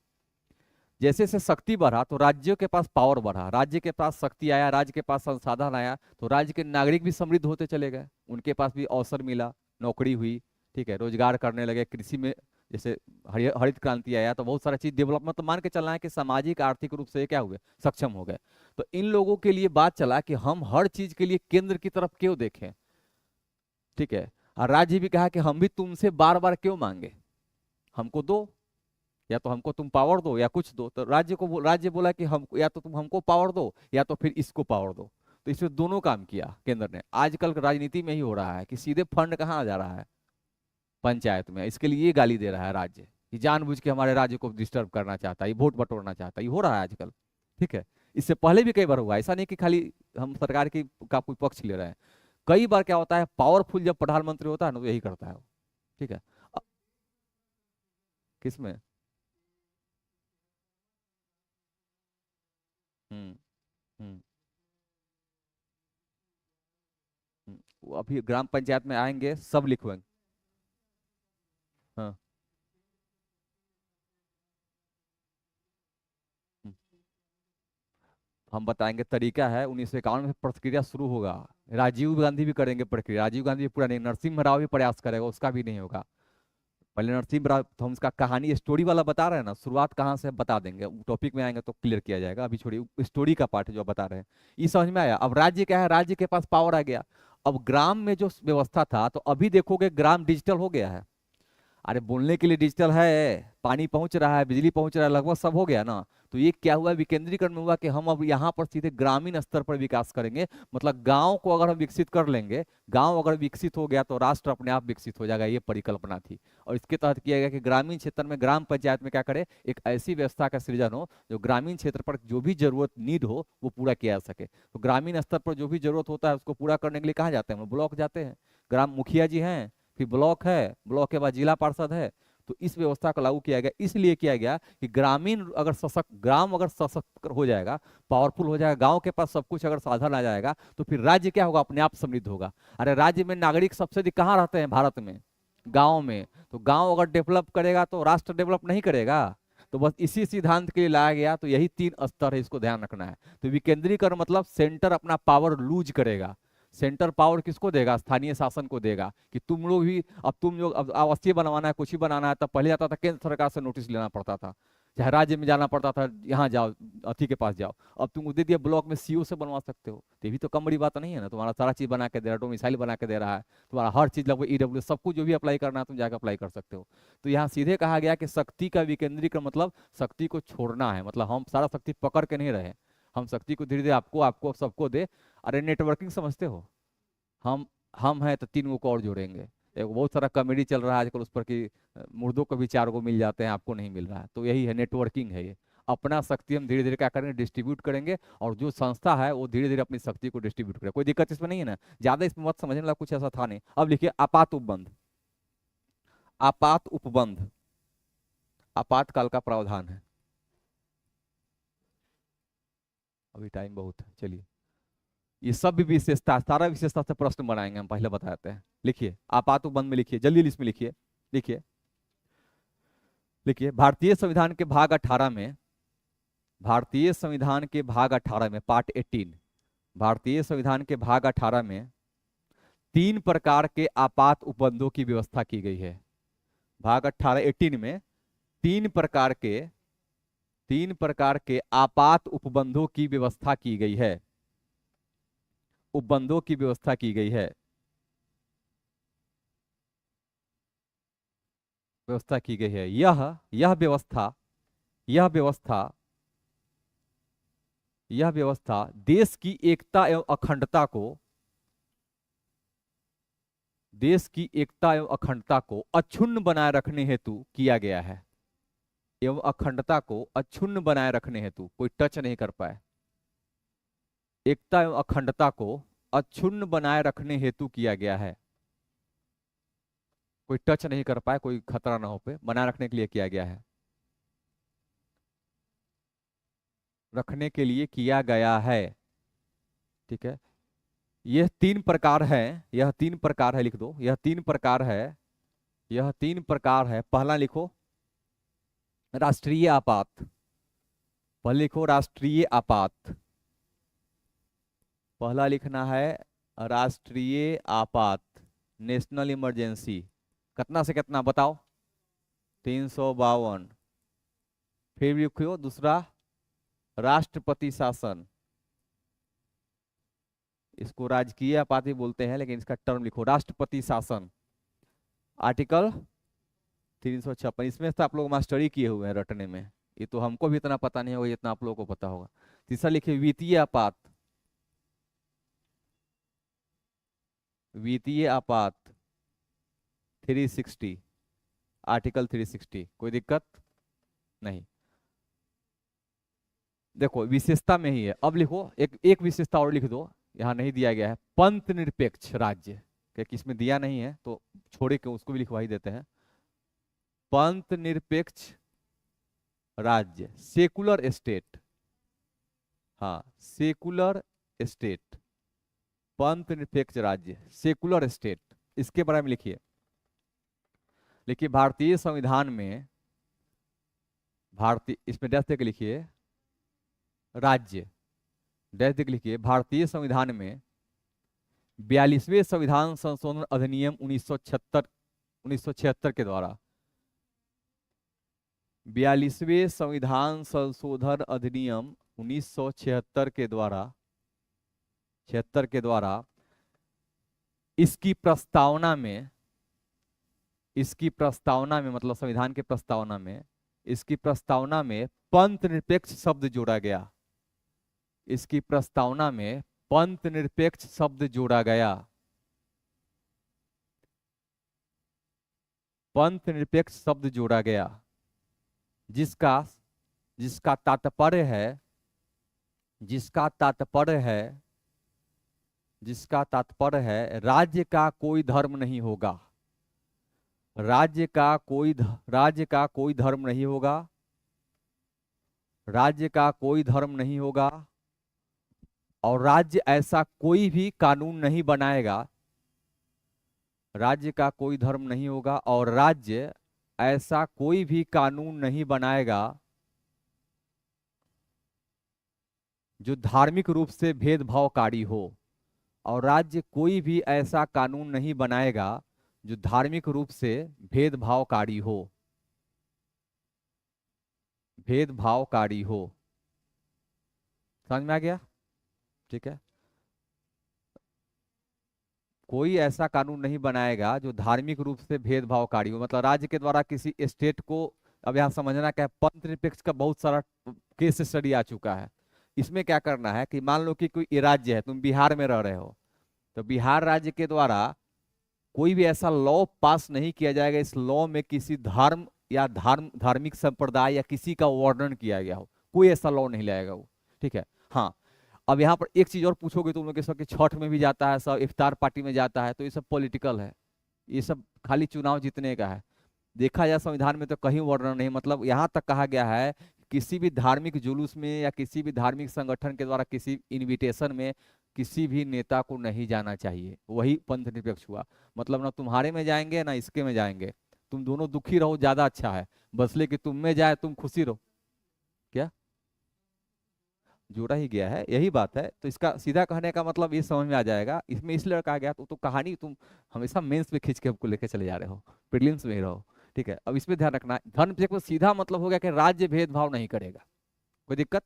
जैसे जैसे शक्ति बढ़ा तो राज्यों के पास पावर बढ़ा, राज्य के पास शक्ति आया, राज्य के पास संसाधन आया, तो राज्य के नागरिक भी समृद्ध होते चले गए, उनके पास भी अवसर मिला, नौकरी हुई, ठीक है, रोजगार करने लगे, कृषि में जैसे हरित क्रांति आया तो बहुत सारा चीज डेवलपमेंट, तो मान के चलना है कि सामाजिक आर्थिक रूप से क्या हुए? सक्षम हो गए। तो इन लोगों के लिए बात चला कि हम हर चीज के लिए केंद्र की तरफ क्यों देखें, ठीक है। और राज्य भी कहा कि हम भी तुमसे बार बार क्यों मांगे, हमको दो, या तो हमको तुम पावर दो या कुछ दो। तो राज्य बोला कि हम या तो तुम हमको पावर दो या तो फिर इसको पावर दो। तो इसमें दोनों काम किया केंद्र ने। आजकल राजनीति में ही हो रहा है कि सीधे फंड कहाँ जा रहा है? पंचायत में। इसके लिए ये गाली दे रहा है राज्य कि जानबूझ के हमारे राज्य को डिस्टर्ब करना चाहता है, ये वोट बटोरना चाहता है, ये हो रहा है आजकल, ठीक है। इससे पहले भी कई बार हुआ, ऐसा नहीं कि खाली हम सरकार की का कोई पक्ष ले रहे हैं। कई बार क्या होता है, पावरफुल जब प्रधानमंत्री होता है ना तो यही करता है वो, ठीक है। किसमें? हम्म हम्म वो अभी ग्राम पंचायत में आएंगे सब लिखवाएंगे। हाँ। हम्म, हम बताएंगे, तरीका है। 1951 में प्रक्रिया शुरू होगा, राजीव गांधी भी करेंगे प्रक्रिया, राजीव गांधी भी पूरा नहीं, नरसिम्हा राव भी प्रयास करेगा, उसका भी नहीं होगा। पहले नरसिम्हा राव, तो हम उसका कहानी स्टोरी वाला बता रहे हैं ना, शुरुआत कहाँ से बता देंगे, टॉपिक में आएंगे तो क्लियर किया जाएगा। अभी छोड़िए, स्टोरी का पार्ट जो बता रहे हैं ये समझ में आया। अब राज्य क्या है, राज्य के पास पावर आ गया। अब ग्राम में जो व्यवस्था था, तो अभी देखोगे ग्राम डिजिटल हो गया है। अरे बोलने के लिए डिजिटल है, पानी पहुंच रहा है, बिजली पहुंच रहा है, लगभग सब हो गया ना। तो ये क्या हुआ, विकेंद्रीकरण में हुआ कि हम अब यहाँ पर सीधे ग्रामीण स्तर पर विकास करेंगे। मतलब गांव को अगर हम विकसित कर लेंगे, गांव अगर विकसित हो गया तो राष्ट्र अपने आप विकसित हो जाएगा, ये परिकल्पना थी। और इसके तहत किया गया कि ग्रामीण क्षेत्र में ग्राम पंचायत में क्या करे, एक ऐसी व्यवस्था का सृजन हो जो ग्रामीण क्षेत्र पर जो भी जरूरत नीड हो वो पूरा किया जा सके। तो ग्रामीण स्तर पर जो भी जरूरत होता है उसको पूरा करने के लिए कहाँ जाते हैं, हम ब्लॉक जाते हैं। ग्राम मुखिया जी हैं, फिर ब्लॉक है, ब्लॉक के बाद जिला पार्षद है। तो इस व्यवस्था को लागू किया गया, इसलिए किया गया कि ग्रामीण अगर सशक्त, ग्राम अगर सशक्त हो जाएगा, पावरफुल हो जाएगा, गांव के पास सब कुछ अगर साधन आ जाएगा, तो फिर राज्य क्या होगा, अपने आप समृद्ध होगा। अरे राज्य में नागरिक सबसे अधिक कहाँ रहते हैं भारत में, गांव में। तो गांव अगर डेवलप करेगा तो राष्ट्र डेवलप नहीं करेगा। तो बस इसी सिद्धांत के लिए लाया गया। तो यही 3 स्तर है, इसको ध्यान रखना है। तो विकेंद्रीकरण मतलब सेंटर अपना पावर लूज करेगा। सेंटर पावर किसको देगा, स्थानीय शासन को देगा कि तुम लोग भी, अब तुम लोग अब आवासीय बनवाना है, कुछ ही बनाना है, तब पहले जाता था केंद्र सरकार से नोटिस लेना पड़ता था, चाहे राज्य में जाना पड़ता था, यहाँ जाओ अथी के पास जाओ। अब तुम दे दिया, ब्लॉक में सीओ से बनवा सकते हो। तो ये भी तो कम बड़ी बात नहीं है ना, तुम्हारा सारा चीज बना के दे रहा है, डोमिसाइल बना के दे रहा है, तुम्हारा हर चीज लगभग ईडब्ल्यू सब कुछ जो भी अप्लाई करना है तुम जाकर अप्लाई कर सकते हो। तो यहाँ सीधे कहा गया कि शक्ति का विकेंद्रीकरण मतलब शक्ति को छोड़ना है, मतलब हम सारा शक्ति पकड़ के नहीं रहे, हम शक्ति को धीरे धीरे आपको आपको सबको दे। अरे नेटवर्किंग समझते हो, हम हैं तो 3 को और जोड़ेंगे। एक बहुत सारा कॉमेडी चल रहा है आजकल उस पर कि मुर्दों को भी 4 मिल जाते हैं, आपको नहीं मिल रहा है। तो यही है, नेटवर्किंग है ये। अपना शक्ति हम धीरे धीरे क्या करेंगे, डिस्ट्रीब्यूट करेंगे, और जो संस्था है वो धीरे धीरे अपनी शक्ति को डिस्ट्रीब्यूट करे। कोई दिक्कत इसमें नहीं है ना, ज्यादा इसमें मत समझने लगा, कुछ ऐसा था नहीं। अब लिखिए आपात उपबंध। आपात उपबंध आपातकाल का प्रावधान है। अभी टाइम बहुत है, चलिए ये सब भी विशेषता, सारा विशेषता से प्रश्न बनाएंगे हम, पहले बताते हैं। लिखिए आपात उपबंध में, लिखिए जल्दी इसमें लिखिए, लिखिए लिखिए भारतीय संविधान के भाग 18 में, भारतीय संविधान के भाग 18 में पार्ट 18, भारतीय संविधान के भाग 18 में 3 प्रकार के आपात उपबंधों की व्यवस्था की गई है। भाग 18 में 3 प्रकार के 3 प्रकार के आपात उपबंधों की व्यवस्था की गई है, उपबंधों की व्यवस्था की गई है, व्यवस्था की गई है। यह व्यवस्था यह व्यवस्था यह व्यवस्था देश की एकता एवं अखंडता को, देश की एकता एवं अखंडता को अक्षुण्ण बनाए रखने हेतु किया गया है। एवं अखंडता को अक्षुण्ण बनाए रखने हेतु, कोई टच नहीं कर पाए, एकता एवं अखंडता को अक्षुण्ण बनाए रखने हेतु किया गया है। कोई टच नहीं कर पाए, कोई खतरा ना हो पे, बनाए रखने के लिए किया गया है, रखने के लिए किया गया है। ठीक है, यह 3 प्रकार है, यह 3 प्रकार है, लिख दो, यह 3 प्रकार है, यह 3 प्रकार है। पहला लिखो राष्ट्रीय आपात, पहले लिखो राष्ट्रीय आपात, पहला लिखना है राष्ट्रीय आपात, नेशनल इमरजेंसी। कितना से कितना बताओ, 352। फिर लिखो दूसरा राष्ट्रपति शासन, इसको राजकीय आपात बोलते हैं, लेकिन इसका टर्म लिखो राष्ट्रपति शासन, आर्टिकल 356। इसमें तो आप लोग मास्टरी किए हुए हैं रटने में, ये तो हमको भी इतना पता नहीं होगा जितना आप लोगों को पता होगा। तीसरा लिखिए वित्तीय आपात, वित्तीय आपात 360, आर्टिकल 360। कोई दिक्कत नहीं, देखो विशेषता में ही है। अब लिखो एक एक विशेषता और लिख दो, यहाँ नहीं दिया गया है, पंथ निरपेक्ष राज्य, क्योंकि इसमें दिया नहीं है तो छोड़े के उसको भी लिखवा ही देते हैं। पंथ निरपेक्ष राज्य, सेकुलर स्टेट, हाँ सेकुलर स्टेट, पंथ निरपेक्ष राज्य, सेकुलर स्टेट। इसके बारे में लिखिए, लिखिए भारतीय संविधान में, भारतीय, इसमें डैश देकर लिखिए राज्य, डैश देकर लिखिए भारतीय संविधान में 42वें संविधान संशोधन अधिनियम 1976 के द्वारा, 42वें संविधान संशोधन अधिनियम 1976 के द्वारा, 76 के द्वारा इसकी प्रस्तावना में, इसकी प्रस्तावना में, मतलब संविधान की प्रस्तावना में, इसकी प्रस्तावना में पंथ निरपेक्ष शब्द जोड़ा गया। इसकी प्रस्तावना में पंथ निरपेक्ष शब्द जोड़ा गया। पंथ निरपेक्ष शब्द जोड़ा गया, जिसका जिसका तात्पर्य है, जिसका तात्पर्य है, जिसका तात्पर्य है राज्य का कोई धर्म नहीं होगा। राज्य का कोई धर्म नहीं होगा। राज्य का कोई धर्म नहीं होगा और राज्य ऐसा कोई भी कानून नहीं बनाएगा। राज्य का कोई धर्म नहीं होगा और राज्य ऐसा कोई भी कानून नहीं बनाएगा जो धार्मिक रूप से भेदभावकारी हो। और राज्य कोई भी ऐसा कानून नहीं बनाएगा जो धार्मिक रूप से भेदभावकारी हो। भेदभावकारी हो। समझ में आ गया? ठीक है। कोई ऐसा कानून नहीं बनाएगा जो धार्मिक रूप से भेदभावकारी हो, मतलब राज्य के द्वारा किसी स्टेट को, अब यहाँ समझना क्या है, पंथ निरपेक्ष का बहुत सारा केस स्टडी आ चुका है। इसमें क्या करना है कि मान लो कि कोई राज्य है, तुम बिहार में रह रहे हो, तो बिहार राज्य के द्वारा कोई भी ऐसा लॉ पास नहीं किया जाएगा, इस लॉ में किसी धर्म या धार्मिक संप्रदाय या किसी का वर्णन किया गया हो, कोई ऐसा लॉ नहीं लाएगा वो। ठीक है। हाँ, अब यहाँ पर एक चीज और पूछोगे तुम लोग, सब कि छठ में भी जाता है, सब इफ्तार पार्टी में जाता है, तो ये सब पॉलिटिकल है, ये सब खाली चुनाव जीतने का है। देखा जाए संविधान में तो कहीं वर्णन नहीं, मतलब यहाँ तक कहा गया है किसी भी धार्मिक जुलूस में या किसी भी धार्मिक संगठन के द्वारा किसी इनविटेशन में किसी भी नेता को नहीं जाना चाहिए। वही पंथ निरपेक्ष हुआ, मतलब ना तुम्हारे में जाएंगे ना इसके में जाएंगे, तुम दोनों दुखी रहो ज्यादा अच्छा है, बसले कि तुम में जाए तुम खुशी रहो। क्या जोड़ा ही गया है, यही बात है। तो इसका सीधा कहने का मतलब ये समझ में आ जाएगा, इसमें इसलिए कहा गया तो कहानी तुम हमेशा मेंस में खींच के हमको लेके चले जा रहे हो, प्रीलिम्स में ही रहो। ठीक है। अब इसमें ध्यान रखना, धर्म निरपेक्ष सीधा मतलब हो गया कि राज्य भेदभाव नहीं करेगा। कोई दिक्कत?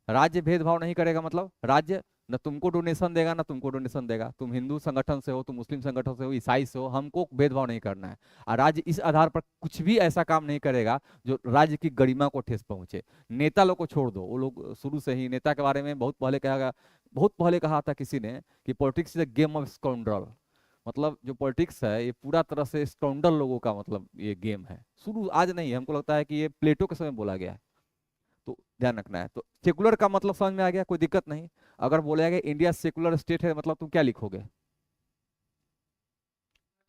राज्य भेदभाव नहीं करेगा मतलब राज्य न तुमको डोनेशन देगा ना तुमको डोनेशन देगा, तुम हिंदू संगठन से हो, तुम मुस्लिम संगठन से हो, ईसाई से हो, हमको भेदभाव नहीं करना है। और राज्य इस आधार पर कुछ भी ऐसा काम नहीं करेगा जो राज्य की गरिमा को ठेस पहुंचे। नेता लोग को छोड़ दो, वो लोग शुरू से ही नेता के बारे में बहुत पहले कहा था किसी ने कि politics is a game of scoundrel, मतलब जो पॉलिटिक्स है ये पूरा तरह से स्काउंड्रल लोगों का मतलब ये गेम है। शुरू आज नहीं है, हमको लगता है कि ये प्लेटो के समय बोला गया है, तो ध्यान रखना है। तो सेकुलर का मतलब समझ में आ गया, कोई दिक्कत नहीं। अगर बोला गया इंडिया सेकुलर स्टेट है, मतलब तुम क्या लिखोगे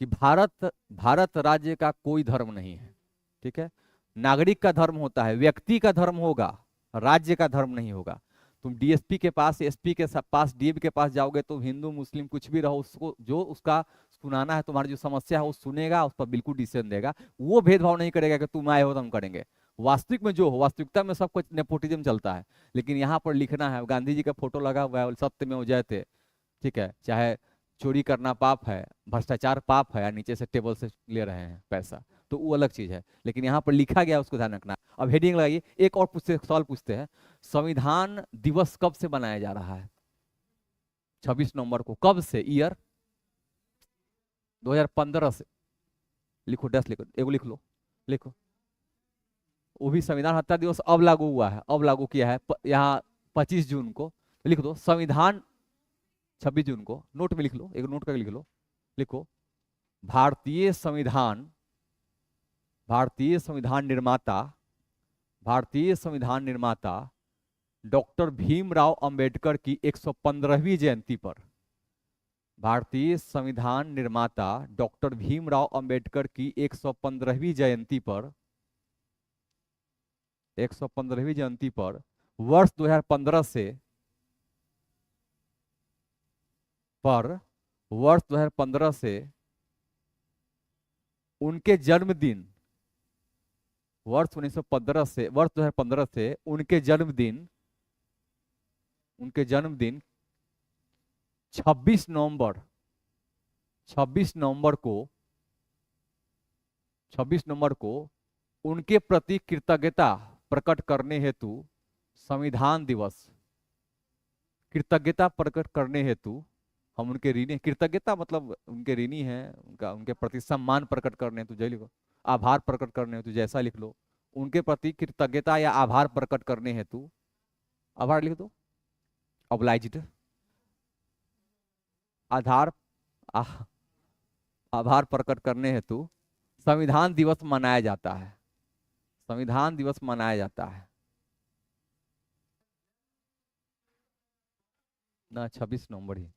कि भारत राज्य का कोई धर्म नहीं है। ठीक है। नागरिक का धर्म होता है, व्यक्ति का धर्म होगा, राज्य का धर्म नहीं होगा। तुम डीएसपी के पास, एसपी के पास, डीएम के पास जाओगे तो हिंदू मुस्लिम कुछ भी रहो, उसको जो उसका सुनाना है, तुम्हारी जो समस्या है वो सुनेगा, उस पर बिल्कुल डिसीजन देगा। वो भेदभाव नहीं करेगा कि तुम आए हो तो हम करेंगे। वास्तविक में जो हो, वास्तविकता में सब कुछ नेपोटिज्म चलता है, लेकिन यहाँ पर लिखना है गांधी जी का फोटो लगा हुआ है, सत्य में जयते। ठीक है। चाहे चोरी करना पाप है, भ्रष्टाचार पाप है, या नीचे से टेबल से ले रहे हैं पैसा, तो वो अलग चीज है, लेकिन यहाँ पर लिखा गया उसको ध्यान रखना। अब हेडिंग लगाइए। एक और सवाल पूछते हैं, संविधान दिवस कब से मनाया जा रहा है? 26 नवंबर को। कब से? ईयर 2015 से। लिखो, डैश लिखो, एगो लिख लो, लिखो। वो भी संविधान हत्या दिवस अब लागू हुआ है, अब लागू किया है यहाँ 25 जून को। लिख दो संविधान 26 जून को, नोट में लिख लो, एक नोट करके लिख लो। लिखो भारतीय संविधान, भारतीय संविधान निर्माता, भारतीय संविधान निर्माता डॉक्टर भीमराव अंबेडकर की 115वीं जयंती पर, भारतीय संविधान निर्माता डॉक्टर भीमराव अंबेडकर की 115वीं जयंती पर, 115वीं जयंती पर वर्ष 2015 से, वर्ष 2015 से उनके जन्मदिन, वर्ष 1915 से, वर्ष 2015 से उनके जन्मदिन, उनके जन्मदिन 26 नवंबर, 26 नवंबर को, 26 नवंबर को उनके प्रति कृतज्ञता प्रकट करने हेतु संविधान दिवस, कृतज्ञता प्रकट करने हेतु हम उनके ऋणी, कृतज्ञता मतलब उनके ऋणी हैं, उनका उनके प्रति सम्मान प्रकट करने तो जय लिखो, आभार प्रकट करने हेतु जैसा लिख लो, उनके प्रति कृतज्ञता या आभार प्रकट करने हेतु आभार लिख दो, ऑब्लाइज्ड, आधार आभार प्रकट करने हेतु संविधान दिवस मनाया जाता है, संविधान दिवस मनाया जाता है ना, 26 नवंबर ही।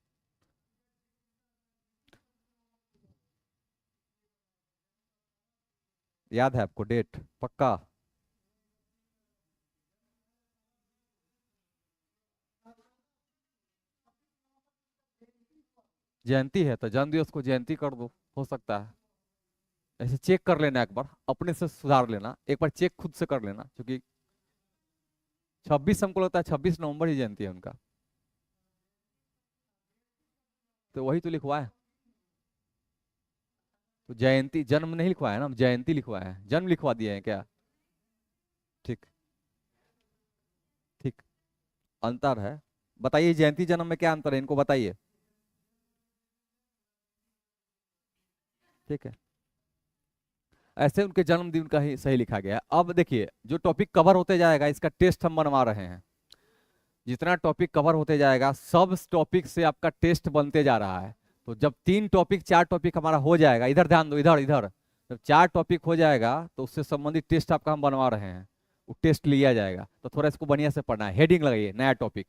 याद है आपको डेट पक्का? जयंती है तो जन्मदिवस को जयंती कर दो, हो सकता है। ऐसे चेक कर लेना एक बार, अपने से सुधार लेना, एक बार चेक खुद से कर लेना, क्योंकि 26 हमको लगता है 26 नवंबर ही जयंती है उनका, तो वही तो लिखवाए। तो जयंती जन्म नहीं लिखवाया ना, हम जयंती लिखवाए हैं, जन्म लिखवा दिए हैं क्या? ठीक, ठीक, अंतर है। बताइए जयंती जन्म में क्या अंतर है, इनको बताइए। ठीक है, ऐसे उनके जन्मदिन का ही सही लिखा गया है। अब देखिए जो टॉपिक कवर होते जाएगा इसका टेस्ट हम बनवा रहे हैं, जितना टॉपिक कवर होते जाएगा सब टॉपिक से आपका टेस्ट बनते जा रहा है। तो जब 3 टॉपिक 4 टॉपिक हमारा हो जाएगा, इधर ध्यान दो, इधर इधर, जब 4 टॉपिक हो जाएगा तो उससे संबंधित टेस्ट आपका हम बनवा रहे हैं, वो टेस्ट लिया जाएगा। तो थोड़ा इसको बढ़िया से पढ़ना है। हेडिंग लगाइए, नया टॉपिक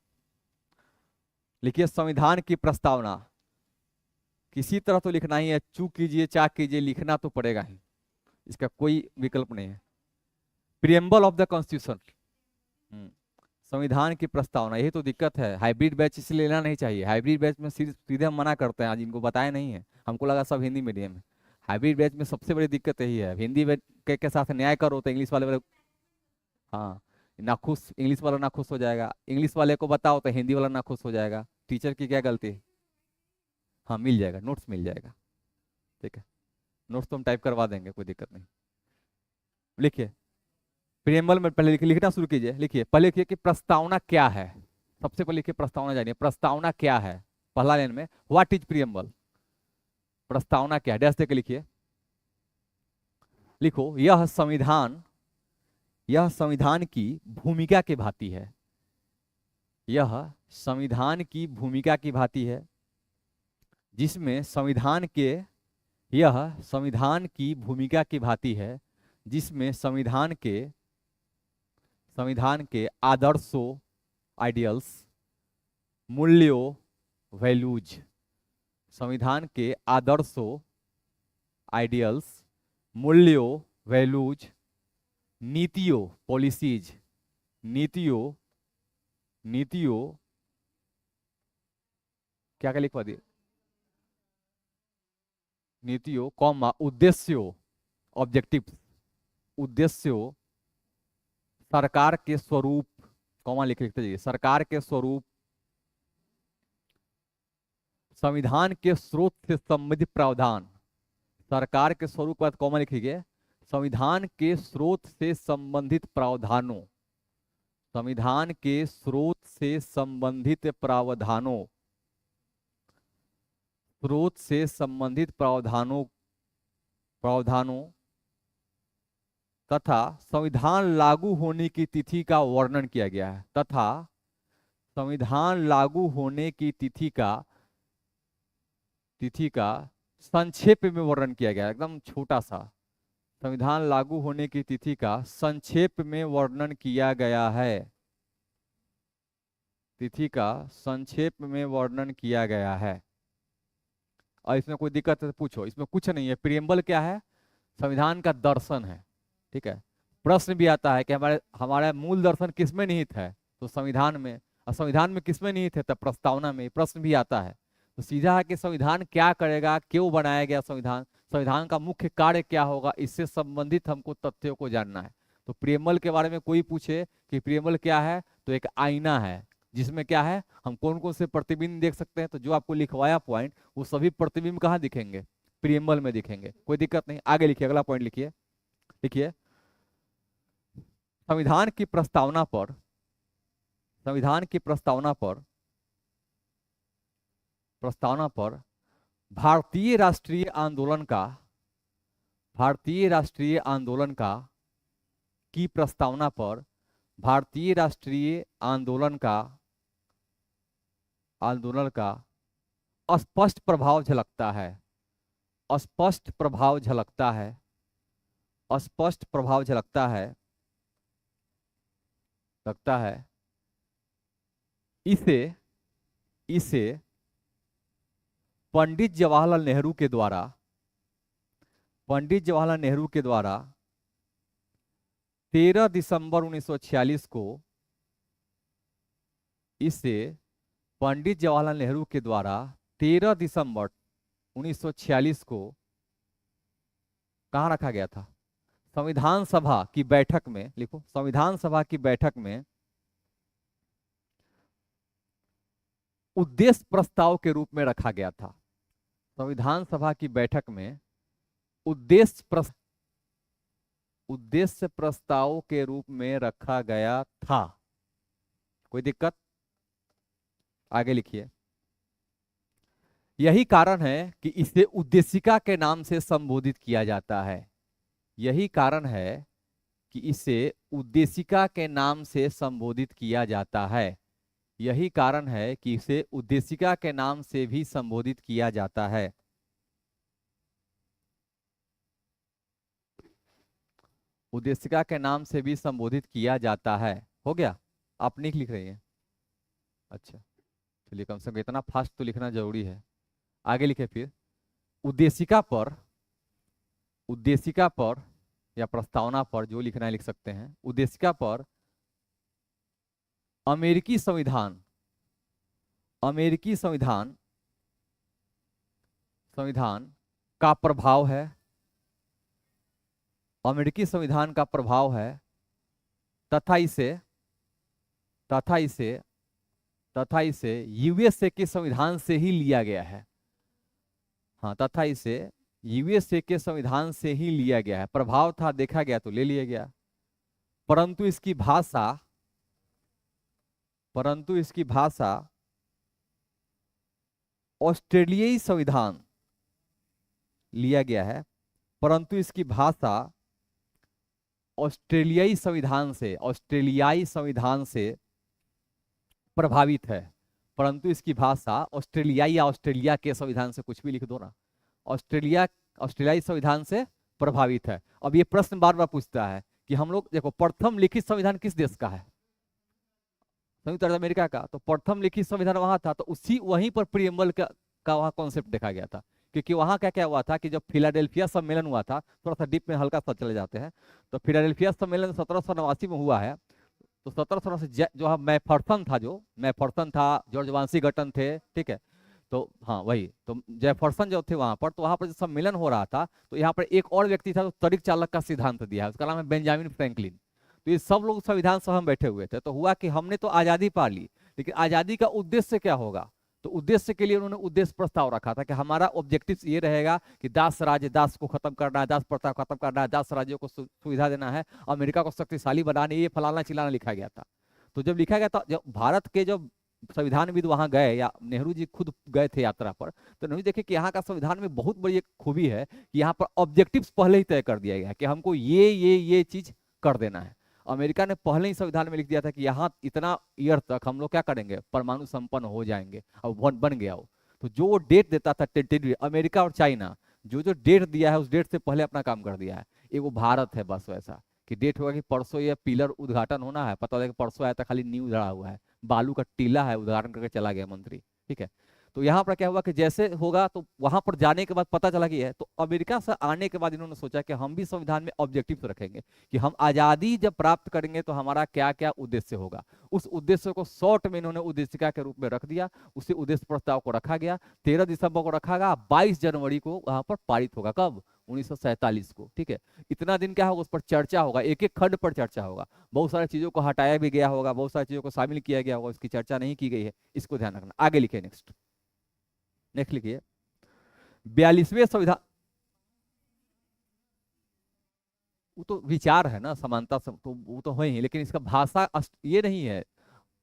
लिखिए, संविधान की प्रस्तावना। किसी तरह तो लिखना ही है, चूक कीजिए चाक कीजिए, लिखना तो पड़ेगा ही, इसका कोई विकल्प नहीं है। प्रियम्बल ऑफ द कॉन्स्टिट्यूशन, संविधान की प्रस्तावना, यही तो दिक्कत है। हाइब्रिड बैच इसलिए लेना नहीं चाहिए, हाइब्रिड बैच में सीधे हम मना करते हैं, आज इनको बताया नहीं है, हमको लगा सब हिंदी मीडियम है। हाइब्रिड बैच में सबसे बड़ी दिक्कत यही है, हिंदी बैच के साथ न्याय करो तो इंग्लिश वाले हाँ नाखुश, इंग्लिश वाला नाखुश हो जाएगा, इंग्लिश वाले को बताओ तो हिंदी वाला नाखुश हो जाएगा। टीचर की क्या गलती है? हाँ मिल जाएगा, नोट्स मिल जाएगा, ठीक है, नोट्स तो हम टाइप करवा देंगे, कोई दिक्कत नहीं। लिखिए, प्रियम्बल में पहले लिखना शुरू कीजिए, लिखिए पहले लिखिए कि प्रस्तावना क्या है। सबसे पहले लिखिए प्रस्तावना, जानिए प्रस्तावना क्या है। पहला लाइन में व्हाट इज प्रियम्बल, प्रस्तावना क्या है, डैश देके लिखिए। लिखो, यह संविधान की भूमिका के भांति है, यह संविधान की भूमिका की भांति है, जिसमें यह संविधान की भूमिका की भांति है, जिसमें संविधान के आदर्शों, आइडियल्स, मूल्यों, वैल्यूज, संविधान के आदर्शों, आइडियल्स, मूल्यों, वैल्यूज, नीतियों, पॉलिसीज, नीतियों, क्या क्या लिखवा दिए, नीतियों, कॉमा, उद्देश्यों, ऑब्जेक्टिव्स, उद्देश्यों, सरकार के स्वरूप, कॉमा लिखते जाइए, सरकार के स्वरूप, संविधान के स्रोत से संबंधित प्रावधान, सरकार के स्वरूप पर कॉमा लिखिए, संविधान के स्रोत से संबंधित प्रावधानों, संविधान के स्रोत से संबंधित प्रावधानों, स्रोत से संबंधित प्रावधानों तथा संविधान लागू होने की तिथि का वर्णन किया गया है, तथा संविधान लागू होने की तिथि का संक्षेप में वर्णन किया गया है, एकदम छोटा सा, संविधान लागू होने की तिथि का संक्षेप में वर्णन किया गया है, तिथि का संक्षेप में वर्णन किया गया है। और इसमें कोई दिक्कत है तो पूछो, इसमें कुछ नहीं है। प्रियम्बल क्या है? संविधान का दर्शन है, ठीक है। प्रश्न भी आता है कि हमारा मूल दर्शन किसमें निहित है, तो संविधान में, और संविधान में किसमें निहित है, तब प्रस्तावना में। प्रश्न भी आता है, तो सीधा है कि संविधान क्या करेगा, क्यों बनाया गया संविधान, संविधान का मुख्य कार्य क्या होगा, इससे संबंधित हमको तथ्यों को जानना है। तो प्रियम्बल के बारे में कोई पूछे कि प्रियम्बल क्या है, तो एक आईना है, जिसमें क्या है, हम कौन कौन से प्रतिबिंब देख सकते हैं। तो जो आपको लिखवाया पॉइंट, वो सभी प्रतिबिंब कहाँ दिखेंगे, प्रियम्बल में दिखेंगे, कोई दिक्कत नहीं। आगे लिखिए, अगला पॉइंट लिखिए, लिखिए संविधान की प्रस्तावना पर, प्रस्तावना पर भारतीय राष्ट्रीय आंदोलन का, भारतीय राष्ट्रीय आंदोलन का की प्रस्तावना पर भारतीय राष्ट्रीय आंदोलन का, आंदोलन का स्पष्ट प्रभाव झलकता है, स्पष्ट प्रभाव झलकता है, स्पष्ट प्रभाव झलकता है, लगता है। इसे इसे पंडित जवाहरलाल नेहरू के द्वारा, पंडित जवाहरलाल नेहरू के द्वारा 13 दिसंबर 1946 को, इसे पंडित जवाहरलाल नेहरू के द्वारा 13 दिसंबर 1946 को कहाँ रखा गया था? संविधान सभा की बैठक में, लिखो संविधान सभा की बैठक में उद्देश्य प्रस्ताव के रूप में रखा गया था। संविधान सभा की बैठक में उद्देश्य प्रस्ताव के रूप में रखा गया था। कोई दिक्कत? आगे लिखिए। यही कारण है कि इसे उद्देशिका के नाम से संबोधित किया जाता है। यही कारण है कि इसे उद्देशिका के नाम से संबोधित किया जाता है। यही कारण है कि इसे उद्देशिका के नाम से भी संबोधित किया जाता है। उद्देशिका के नाम से भी संबोधित किया जाता है। हो गया? आप नहीं लिख रही हैं? अच्छा चलिए, कम से कम इतना फास्ट तो लिखना जरूरी है। आगे लिखे फिर। उद्देशिका पर, उद्देशिका पर या प्रस्तावना पर, जो लिखना है लिख सकते हैं। उद्देशिका पर अमेरिकी संविधान, अमेरिकी संविधान, संविधान का प्रभाव है, अमेरिकी संविधान का प्रभाव है तथा इसे, तथा इसे, तथा इसे यूएसए के संविधान से ही लिया गया है। हाँ, तथा इसे यूएसए के संविधान से ही लिया गया है। प्रभाव था, देखा गया तो ले लिया गया। परंतु इसकी भाषा, परंतु इसकी भाषा ऑस्ट्रेलियाई संविधान लिया गया है, परंतु इसकी भाषा ऑस्ट्रेलियाई संविधान से, ऑस्ट्रेलियाई संविधान से प्रभावित है। परंतु इसकी भाषा ऑस्ट्रेलियाई या ऑस्ट्रेलिया के संविधान से, कुछ भी लिख दो ना, ऑस्ट्रेलिया, ऑस्ट्रेलियाई संविधान से प्रभावित है। अब ये प्रश्न बार बार पूछता है कि हम लोग देखो, प्रथम लिखित संविधान किस देश का है? संयुक्त अरब अमेरिका का। तो प्रथम लिखित संविधान वहां था, तो उसी वहीं पर प्रीएम्बल का वहां कॉन्सेप्ट देखा गया था। क्योंकि वहां क्या क्या हुआ था कि जब फिलाडेल्फिया सम्मेलन हुआ था, थोड़ा सा डीप में हल्का सा चले जाते हैं, तो फिलाडेल्फिया सम्मेलन 1789 में हुआ है। तो 1789 जो है मैफर्सन था, जो मैफर्सन था, जॉर्ज वाशिंगटन थे, ठीक है। तो हाँ वही, तो जेफरसन जो थे वहां पर, तो वहां पर जब सम्मेलन हो रहा था, तो यहाँ पर एक और व्यक्ति था जो तरीक चालक का सिद्धांत दिया है, उसका नाम है बेंजामिन फ्रैंकलिन। तो ये सब लोग संविधान सभा में बैठे हुए थे। तो हुआ कि हमने तो आजादी पा ली, लेकिन आजादी का उद्देश्य क्या होगा? तो उद्देश्य के लिए उन्होंने उद्देश्य प्रस्ताव रखा था कि हमारा ऑब्जेक्टिव ये रहेगा कि दास राज्य, दास को खत्म करना है, दास प्रथा खत्म करना है, दास राज्यों को सुविधा देना है, अमेरिका को शक्तिशाली बनाने, ये फलाना चिलाना लिखा गया था। तो जब लिखा गया था, जब भारत के जब संविधानविद वहां गए, या नेहरू जी खुद गए थे यात्रा पर, तो नेहरू देखे कि यहाँ का संविधान में बहुत बड़ी एक खूबी है कि यहाँ पर ऑब्जेक्टिव्स पहले ही तय कर दिया गया है कि हमको ये चीज कर देना है। अमेरिका ने पहले ही संविधान में लिख दिया था कि यहाँ इतना ईयर तक हम लोग क्या करेंगे, परमाणु संपन्न हो जाएंगे। अब बन गया वो। तो जो वो डेट देता था अमेरिका और चाइना, जो जो डेट दिया है उस डेट से पहले अपना काम कर दिया है। एक वो भारत है बस वैसा कि डेट होगा कि परसों ये पिलर उद्घाटन होना है, पता लगे परसों आया था, खाली न्यू धड़ा हुआ है, बालू का टीला है, उद्घाटन करके चला गया मंत्री, ठीक है। तो यहाँ पर क्या हुआ कि जैसे होगा, तो वहां पर जाने के बाद पता चला कि है, तो अमेरिका से आने के बाद इन्होंने सोचा कि हम भी संविधान में ऑब्जेक्टिव रखेंगे कि हम आजादी जब प्राप्त करेंगे तो हमारा क्या क्या उद्देश्य होगा। उस उद्देश्य को शॉर्ट में इन्होंने उद्देशिका के रूप में रख दिया। उसी उद्देश्य प्रस्ताव को रखा गया, 13 दिसंबर को रखा गया, 22 जनवरी को वहां पर पारित होगा। कब? 1947 को, ठीक है। इतना दिन क्या होगा, उस पर चर्चा होगा, एक एक खंड पर चर्चा होगा, बहुत सारी चीजों को हटाया भी गया होगा, बहुत सारी चीजों को शामिल किया गया होगा, उसकी चर्चा नहीं की गई है, इसको ध्यान रखना। आगे लिखिए, नेक्स्ट लिखिए। 42वें संविधान, वो तो विचार है ना, समानता तो वो तो है ही, लेकिन इसका भाषा ये नहीं है।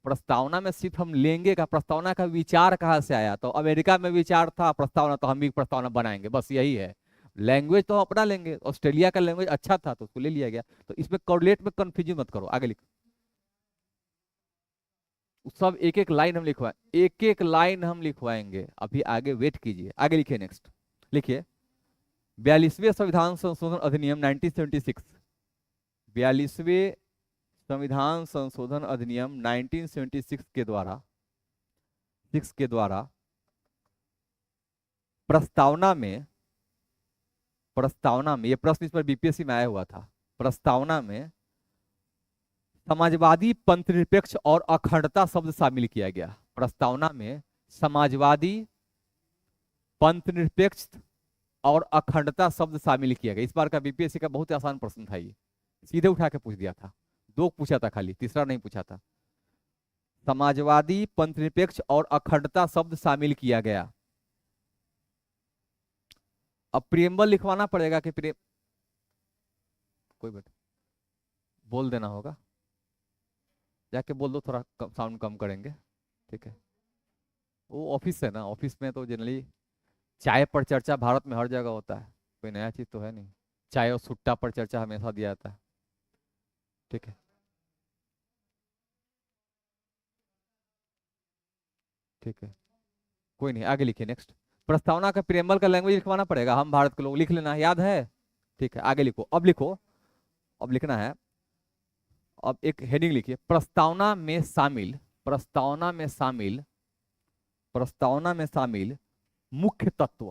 प्रस्तावना में सिर्फ हम लेंगे का, प्रस्तावना का विचार कहाँ से आया? तो अमेरिका में विचार था प्रस्तावना, तो हम भी प्रस्तावना बनाएंगे, बस यही है। लैंग्वेज तो हम अपना लेंगे, ऑस्ट्रेलिया का लैंग्वेज अच्छा था तो उसको ले लिया गया। तो इसमें कोरिलेट में कंफ्यूजन मत करो, आगे लिखो। सब एक एक लाइन हम लिखवाए, एक एक लाइन हम लिखवाएंगे, अभी आगे वेट कीजिए। आगे लिखिए, नेक्स्ट लिखिए। 42वें संविधान संशोधन अधिनियम 1976, 42वें संविधान संशोधन अधिनियम 1976 के द्वारा, प्रस्तावना में, ये प्रश्न इस पर बीपीएससी में आया हुआ था। प्रस्तावना में समाजवादी, पंथनिरपेक्ष और अखंडता शब्द शामिल किया गया। प्रस्तावना में समाजवादी, पंथनिरपेक्ष और अखंडता शब्द शामिल किया गया। इस बार का बीपीएससी का बहुत आसान प्रश्न था, ये सीधे उठा के पूछ दिया था, 2 पूछा था खाली, तीसरा नहीं पूछा था। समाजवादी, पंथनिरपेक्ष और अखंडता शब्द शामिल किया गया। अब प्रियम्बल लिखवाना पड़ेगा कि कोई बात, बोल देना होगा, जाके बोल दो, थोड़ा साउंड कम करेंगे, ठीक है। वो ऑफिस है ना, ऑफिस में तो जनरली चाय पर चर्चा भारत में हर जगह होता है, कोई नया चीज तो है नहीं। चाय और सुट्टा पर चर्चा हमेशा दिया जाता है, ठीक है, ठीक है, कोई नहीं, आगे लिखिए नेक्स्ट। प्रस्तावना का प्रियम्बल का लैंग्वेज लिखवाना पड़ेगा, हम भारत के लोग, लिख लेना, याद है, ठीक है। आगे लिखो, अब लिखो, अब लिखना है। अब एक हेडिंग लिखिए, प्रस्तावना में शामिल, प्रस्तावना में शामिल, प्रस्तावना में शामिल मुख्य तत्व,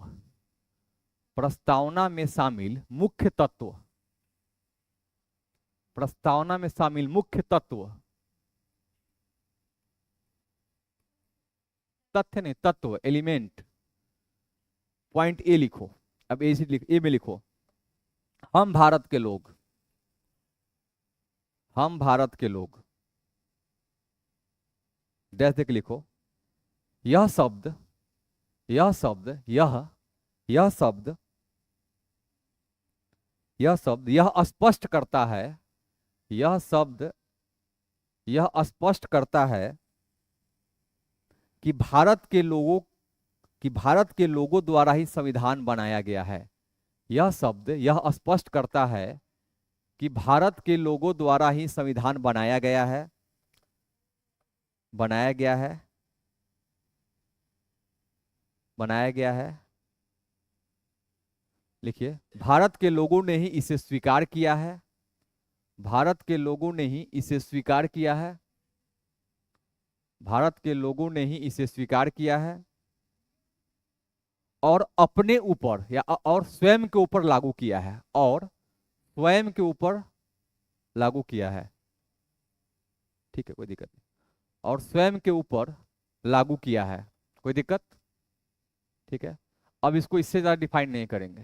प्रस्तावना में शामिल मुख्य तत्व, प्रस्तावना में शामिल मुख्य तत्व, तथ्य नहीं, तत्व, एलिमेंट। पॉइंट ए लिखो, अब ए में लिखो, हम भारत के लोग, हम भारत के लोग, डैश देके लिखो। यह शब्द, यह शब्द, यह शब्द, यह शब्द, यह स्पष्ट करता है, यह शब्द, यह स्पष्ट करता है कि भारत के लोगों, कि भारत के लोगों द्वारा ही संविधान बनाया गया है। यह शब्द, यह स्पष्ट करता है कि भारत के लोगों द्वारा ही संविधान बनाया गया है, बनाया गया है, बनाया गया है। लिखिए, भारत के लोगों ने ही इसे स्वीकार किया है, भारत के लोगों ने ही इसे स्वीकार किया है, भारत के लोगों ने ही इसे स्वीकार किया है और अपने ऊपर या और स्वयं के ऊपर लागू किया है, और स्वयं के ऊपर लागू किया है, ठीक है, कोई दिक्कत नहीं, और स्वयं के ऊपर लागू किया है, कोई दिक्कत, ठीक है। अब इसको इससे ज्यादा डिफाइन नहीं करेंगे,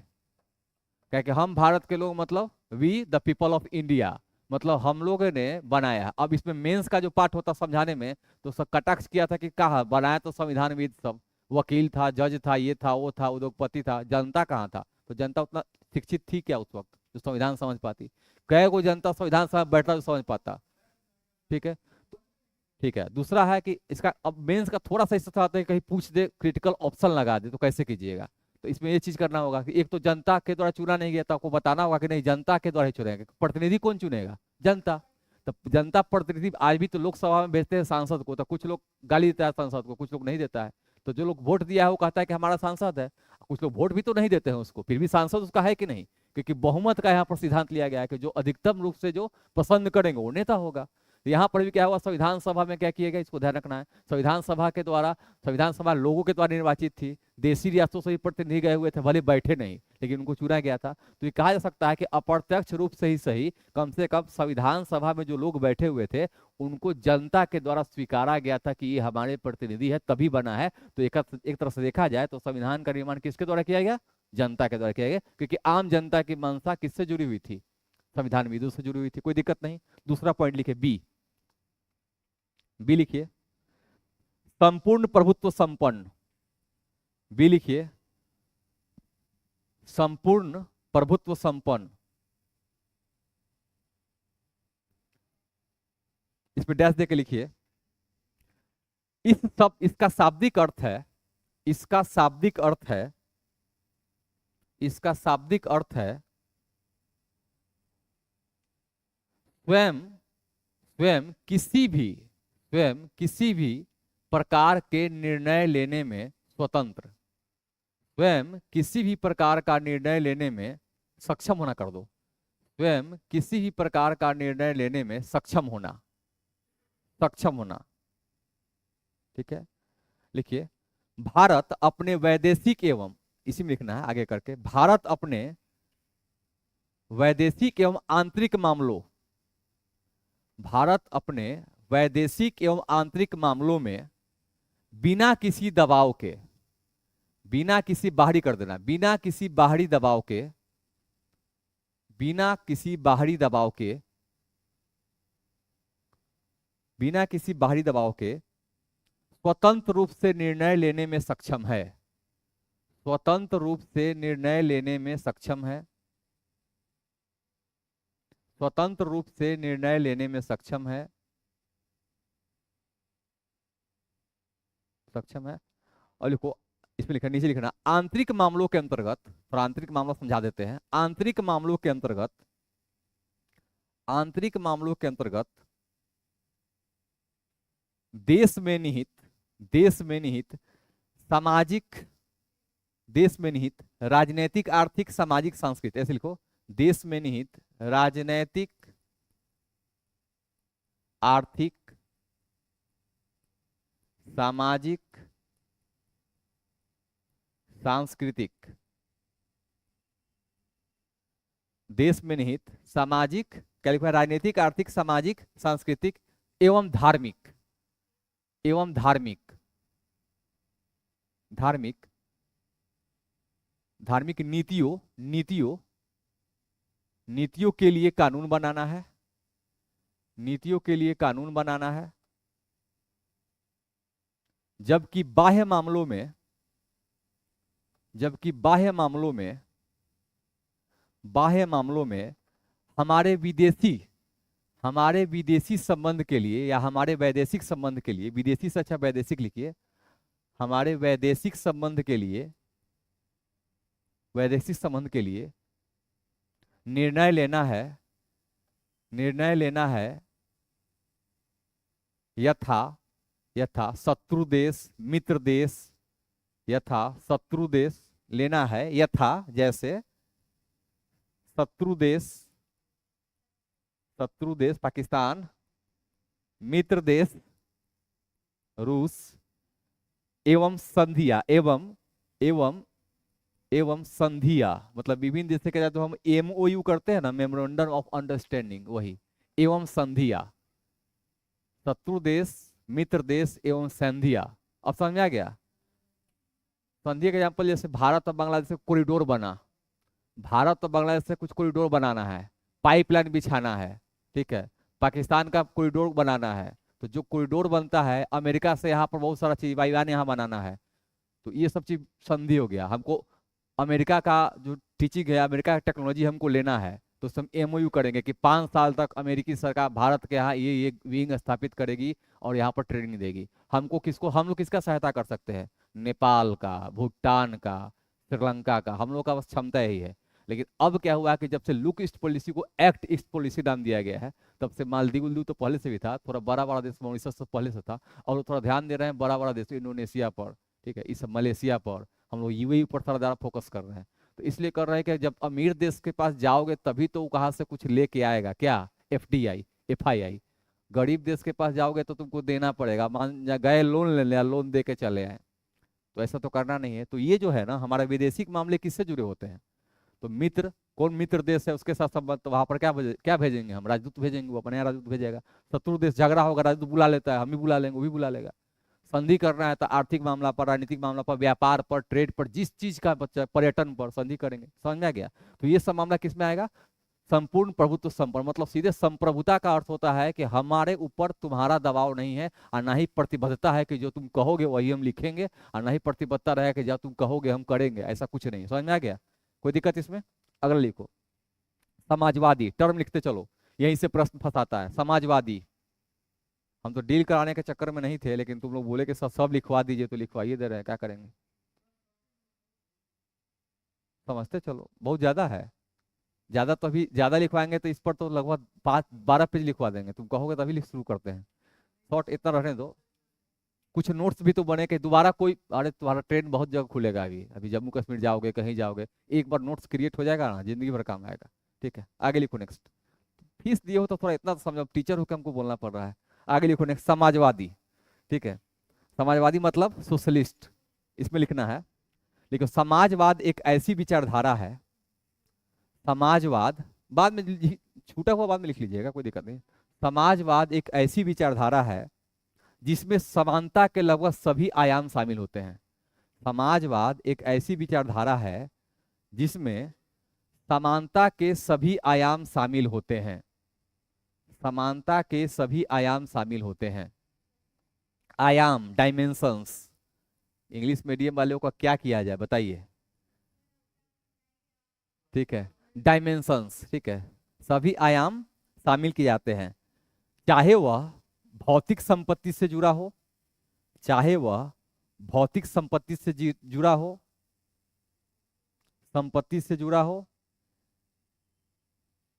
क्या कि हम भारत के लोग मतलब we the people of India, मतलब हम लोगों ने बनाया। अब इसमें मेंस का जो पार्ट होता समझाने में, तो सब कटाक्ष किया था कि कहा बनाया, तो संविधानविद सब, वकील था, जज था, ये था, वो था, उद्योगपति था, जनता कहाँ था? तो जनता उतना शिक्षित थी क्या उस वक्त जो संविधान समझ पाती? कई को जनता संविधान सभा बैठा तो समझ पाता, ठीक है, ठीक है। दूसरा है कि इसका अब मेंस का थोड़ा सा इससे आता है, कहीं पूछ दे, क्रिटिकल ऑप्शन लगा दे, तो कैसे कीजिएगा? तो इसमें ये चीज करना होगा कि एक तो जनता के द्वारा चुना नहीं गया, तो आपको बताना होगा कि नहीं, जनता के द्वारा ही चुनेगा। प्रतिनिधि कौन चुनेगा? जनता। तो जनता प्रतिनिधि आज भी तो लोकसभा में भेजते हैं सांसद को, तो कुछ लोग गाली देता है सांसद को, कुछ लोग नहीं देता है। तो जो लोग वोट दिया है वो कहता है कि हमारा सांसद है, कुछ लोग वोट भी तो नहीं देते हैं उसको, फिर भी सांसद उसका है कि नहीं? क्योंकि बहुमत का यहाँ पर सिद्धांत लिया गया है कि जो अधिकतम रूप से जो पसंद करेंगे वो नेता होगा। तो यहाँ पर भी क्या हुआ, संविधान सभा में क्या किया गया, इसको ध्यान रखना है। संविधान सभा के द्वारा, संविधान सभा लोगों के द्वारा निर्वाचित थी, देशी रियासतों से भी प्रतिनिधि गए हुए थे, भले बैठे नहीं, लेकिन उनको चुना गया था। तो ये कहा जा सकता है कि अप्रत्यक्ष रूप से ही सही, कम से कम संविधान सभा में जो लोग बैठे हुए थे उनको जनता के द्वारा स्वीकारा गया था कि ये हमारे प्रतिनिधि है, तभी बना है। तो एक तरह से देखा जाए तो संविधान का निर्माण किसके द्वारा किया गया? जनता के द्वारा किया गया, क्योंकि आम जनता की मंशा किससे जुड़ी हुई थी? संविधान विदों से जुड़ी हुई थी, कोई दिक्कत नहीं। दूसरा पॉइंट लिखे, बी, बी लिखिए, संपूर्ण प्रभुत्व संपन्न, बी लिखिए, संपूर्ण प्रभुत्व संपन्न, इसमें डैश देके लिखिए, इसका शाब्दिक अर्थ है, इसका शाब्दिक अर्थ है, इसका शाब्दिक अर्थ है स्वयं, स्वयं किसी भी प्रकार के निर्णय लेने में स्वतंत्र, स्वयं किसी भी प्रकार का निर्णय लेने में सक्षम होना, कर दो, स्वयं किसी भी प्रकार का निर्णय लेने में सक्षम होना, सक्षम होना। ठीक है, लिखिए, भारत अपने वैदेशिक एवं, इसी में लिखना है आगे करके, भारत अपने वैदेशिक एवं आंतरिक मामलों, भारत अपने वैदेशिक एवं आंतरिक मामलों में बिना किसी दबाव के, बिना किसी बाहरी, कर देना, बिना किसी बाहरी दबाव के, बिना किसी बाहरी दबाव के, बिना किसी बाहरी दबाव के स्वतंत्र रूप से निर्णय लेने में सक्षम है, स्वतंत्र रूप से निर्णय लेने में सक्षम है, स्वतंत्र रूप से निर्णय लेने में सक्षम है, सक्षम है। और लिखो, इसमें लिखा, नीचे लिखना, आंतरिक मामलों के अंतर्गत, और आंतरिक मामला समझा देते हैं, आंतरिक मामलों के अंतर्गत, आंतरिक मामलों के अंतर्गत देश में निहित, देश में निहित सामाजिक, देश में निहित राजनैतिक, आर्थिक, सामाजिक, सांस्कृतिक, ऐसे लिखो, देश में निहित राजनैतिक, आर्थिक, सामाजिक, सांस्कृतिक, देश में निहित सामाजिक, क्या लिखा है, राजनीतिक, आर्थिक, सामाजिक, सांस्कृतिक एवं धार्मिक, एवं धार्मिक, धार्मिक, धार्मिक नीतियों, नीतियों, नीतियों के लिए कानून बनाना है, नीतियों के लिए कानून बनाना है। जबकि बाह्य मामलों में, जबकि बाह्य मामलों में, बाह्य मामलों में हमारे विदेशी, हमारे विदेशी संबंध के लिए या हमारे वैदेशिक संबंध के लिए, विदेशी से अच्छा वैदेशिक लिखिए, हमारे वैदेशिक संबंध के लिए, वैदेशिक संबंध के लिए निर्णय लेना है, निर्णय लेना है यथा, यथा शत्रु देश, मित्र देश, यथा शत्रु देश लेना है, यथा जैसे शत्रु देश, शत्रु देश पाकिस्तान, मित्र देश रूस, एवं संधिया, एवं, एवं, एवं संधिया, मतलब विभिन्न देश से क्या जाते, तो हम एमओयू करते हैं ना, मेमोरेंडम ऑफ अंडरस्टैंडिंग, वही एवं संधिया, शत्रु देश, मित्र देश एवं संधिया। अब समझ में आ गया? संधि का एग्जाम्पल जैसे भारत और बांग्लादेश से कॉरिडोर बना, भारत और बांग्लादेश से कुछ कॉरिडोर बनाना है, पाइपलाइन बिछाना है, ठीक है, पाकिस्तान का कॉरिडोर बनाना है, तो जो कॉरिडोर बनता है अमेरिका से यहाँ पर बहुत सारा चीज वायुयान यहाँ बनाना है, तो ये सब चीज संधि हो गया। हमको अमेरिका का जो टीचिंग है, अमेरिका का टेक्नोलॉजी हमको लेना है, तो हम एमओयू करेंगे कि 5 साल तक अमेरिकी सरकार भारत के यहाँ ये विंग स्थापित करेगी और यहाँ पर ट्रेनिंग देगी। हमको किसको, हम लोग किसका सहायता कर सकते हैं? नेपाल का, भूटान का, श्रीलंका का, हम लोग का बस क्षमता यही है। लेकिन अब क्या हुआ कि जब से लुक ईस्ट पॉलिसी को एक्ट ईस्ट पॉलिसी नाम दिया गया है, तब से मालदीव उल्दीव तो पहले से भी था, थोड़ा बड़ा बड़ा देश मॉरिशस तो पहले से था, और थोड़ा ध्यान दे रहे हैं बड़ा बड़ा देश इंडोनेशिया पर, ठीक है, इस मलेशिया पर, हम लोग यूएई पर थोड़ा ज़्यादा फोकस कर रहे हैं। तो इसलिए कर रहे हैं कि जब अमीर देश के पास जाओगे तभी तो कहाँ से कुछ लेके आएगा, क्या? FDI, FII. गरीब देश के पास जाओगे तो तुमको देना पड़ेगा, मान गए लोन ले लिया, लोन दे के चले आए, तो ऐसा तो करना नहीं है। तो ये जो है ना, हमारे विदेशिक मामले किससे जुड़े होते हैं? तो मित्र, कौन मित्र देश है उसके साथ संबंध, तो वहां पर क्या भेजेंगे हम? राजदूत भेजेंगे, वो अपने यहाँ राजदूत भेजेगा। शत्रु देश झगड़ा होगा, राजदूत बुला लेता है, हम भी बुला लेंगे, वो भी बुला लेगा। संधि करना है तो आर्थिक मामला पर, राजनीतिक मामला पर, व्यापार पर, ट्रेड पर, जिस चीज का बच्चा, पर्यटन पर संधि करेंगे। समझ में आ गया? तो ये सब मामला किस में आएगा? संपूर्ण प्रभुत्व संपन्न, मतलब सीधे संप्रभुता का अर्थ होता है कि हमारे ऊपर तुम्हारा दबाव नहीं है, और ना ही प्रतिबद्धता है कि जो तुम कहोगे वही हम लिखेंगे, और ना ही प्रतिबद्धता रहेगा कि जो तुम कहोगे हम करेंगे, ऐसा कुछ नहीं। समझ में आ गया? कोई दिक्कत इसमें? अगला लिखो, समाजवादी, टर्म लिखते चलो, यहीं से प्रश्न फंसाता है। समाजवादी, हम तो डील कराने के चक्कर में नहीं थे, लेकिन तुम लोग बोले कि सब सब लिखवा दीजिए, तो लिखवाइए दे रहे हैं, क्या करेंगे। समझते चलो, बहुत ज्यादा है। ज्यादा तो अभी ज्यादा लिखवाएंगे तो इस पर तो लगभग 5-12 पेज लिखवा देंगे, तुम कहोगे तभी लिख शुरू करते हैं। शॉर्ट इतना रहने दो। कुछ नोट्स भी तो बने कि दोबारा कोई, अरे तुम्हारा ट्रेन बहुत जगह खुलेगा, अभी अभी जम्मू कश्मीर जाओगे, कहीं जाओगे, एक बार नोट्स क्रिएट हो जाएगा ना, जिंदगी भर काम आएगा। ठीक है, आगे लिखो नेक्स्ट। फीस दिए हो तो थोड़ा इतना तो समझो, टीचर हो के हमको बोलना पड़ रहा है। आगे लिखो नेक्स्ट, समाजवादी। ठीक है, समाजवादी मतलब सोशलिस्ट, इसमें लिखना है। देखो, समाजवाद एक ऐसी विचारधारा है, समाजवाद, बाद में छूटा हुआ बाद में लिख लीजिएगा, कोई दिक्कत नहीं। समाजवाद एक ऐसी विचारधारा है जिसमें समानता के लगभग सभी आयाम शामिल होते हैं। समाजवाद एक ऐसी विचारधारा है जिसमें समानता के सभी आयाम शामिल होते हैं। समानता के सभी आयाम शामिल होते हैं। आयाम, डायमेंशंस। इंग्लिश मीडियम वालों का क्या किया जाए बताइए। ठीक है, डायमेंशंस। ठीक है, सभी आयाम शामिल किए जाते हैं, चाहे वह भौतिक संपत्ति से जुड़ा हो, चाहे वह भौतिक संपत्ति से जुड़ा हो, संपत्ति से जुड़ा हो,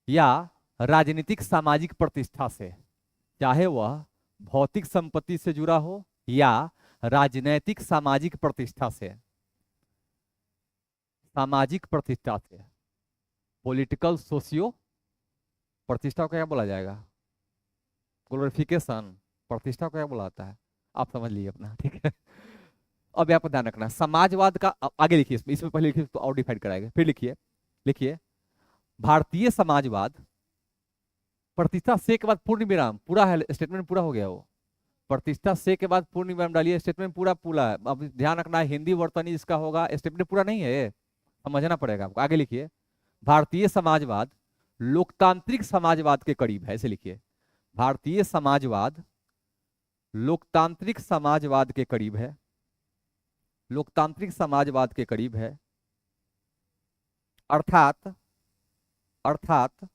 या राजनीतिक सामाजिक प्रतिष्ठा से। चाहे वह भौतिक संपत्ति से जुड़ा हो या राजनैतिक सामाजिक प्रतिष्ठा से। सामाजिक प्रतिष्ठा से, पॉलिटिकल सोशियो, प्रतिष्ठा को क्या बोला जाएगा, ग्लोरिफिकेशन। प्रतिष्ठा को क्या बोला जाता है, आप समझ लीजिए अपना। ठीक है, अब यहाँ पर ध्यान रखना, समाजवाद का आगे लिखिए, इसमें पहले लिखिए तो और डिफाइन कराएंगे, फिर लिखिए। लिखिए, भारतीय समाजवाद, प्रतिष्ठा से के बाद पूर्ण विराम, पूरा है, स्टेटमेंट पूरा हो गया वो। प्रतिष्ठा से के बाद पूर्ण विराम डालिए, स्टेटमेंट पूरा पूरा है। अब ध्यान रखना है, हिंदी वर्तनी जिसका होगा, स्टेटमेंट पूरा नहीं है ये, समझना पड़ेगा आपको। आगे लिखिए, भारतीय समाजवाद लोकतांत्रिक समाजवाद के करीब है, ऐसे लिखिए। भारतीय समाजवाद लोकतांत्रिक समाजवाद के करीब है, लोकतांत्रिक समाजवाद के करीब है। अर्थात अर्थात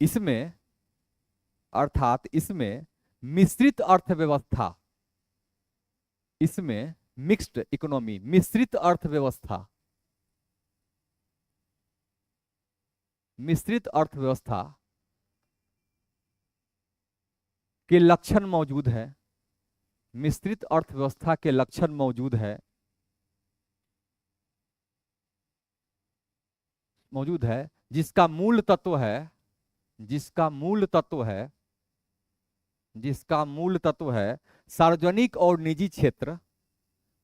इसमें अर्थात इसमें मिश्रित अर्थव्यवस्था, इसमें मिक्स्ड इकोनॉमी, मिश्रित अर्थव्यवस्था, मिश्रित अर्थव्यवस्था के लक्षण मौजूद है, मिश्रित अर्थव्यवस्था के लक्षण मौजूद है, मौजूद है, जिसका मूल तत्व है, जिसका मूल तत्व है, जिसका मूल तत्व है सार्वजनिक और निजी क्षेत्र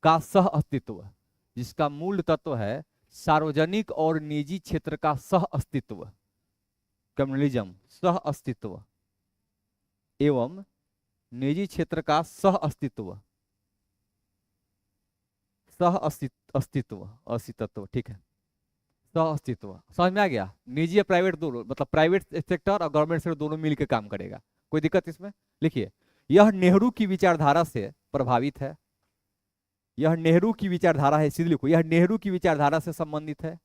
का सह अस्तित्व, जिसका मूल तत्व है सार्वजनिक और निजी क्षेत्र का सह अस्तित्व, कम्युनलिज्म, सह अस्तित्व, एवं निजी क्षेत्र का सह अस्तित्व, सह अस्तित्व, अस्तित्व। ठीक है, सह अस्तित्व समझ में आ गया। निजी या प्राइवेट दोनों, मतलब प्राइवेट सेक्टर और गवर्नमेंट सेक्टर दोनों मिलकर काम करेगा, कोई दिक्कत इसमें। लिखिए, यह नेहरू की विचारधारा से प्रभावित है, यह नेहरू की विचारधारा है, सीधे लिखो, यह नेहरू की विचारधारा से संबंधित है,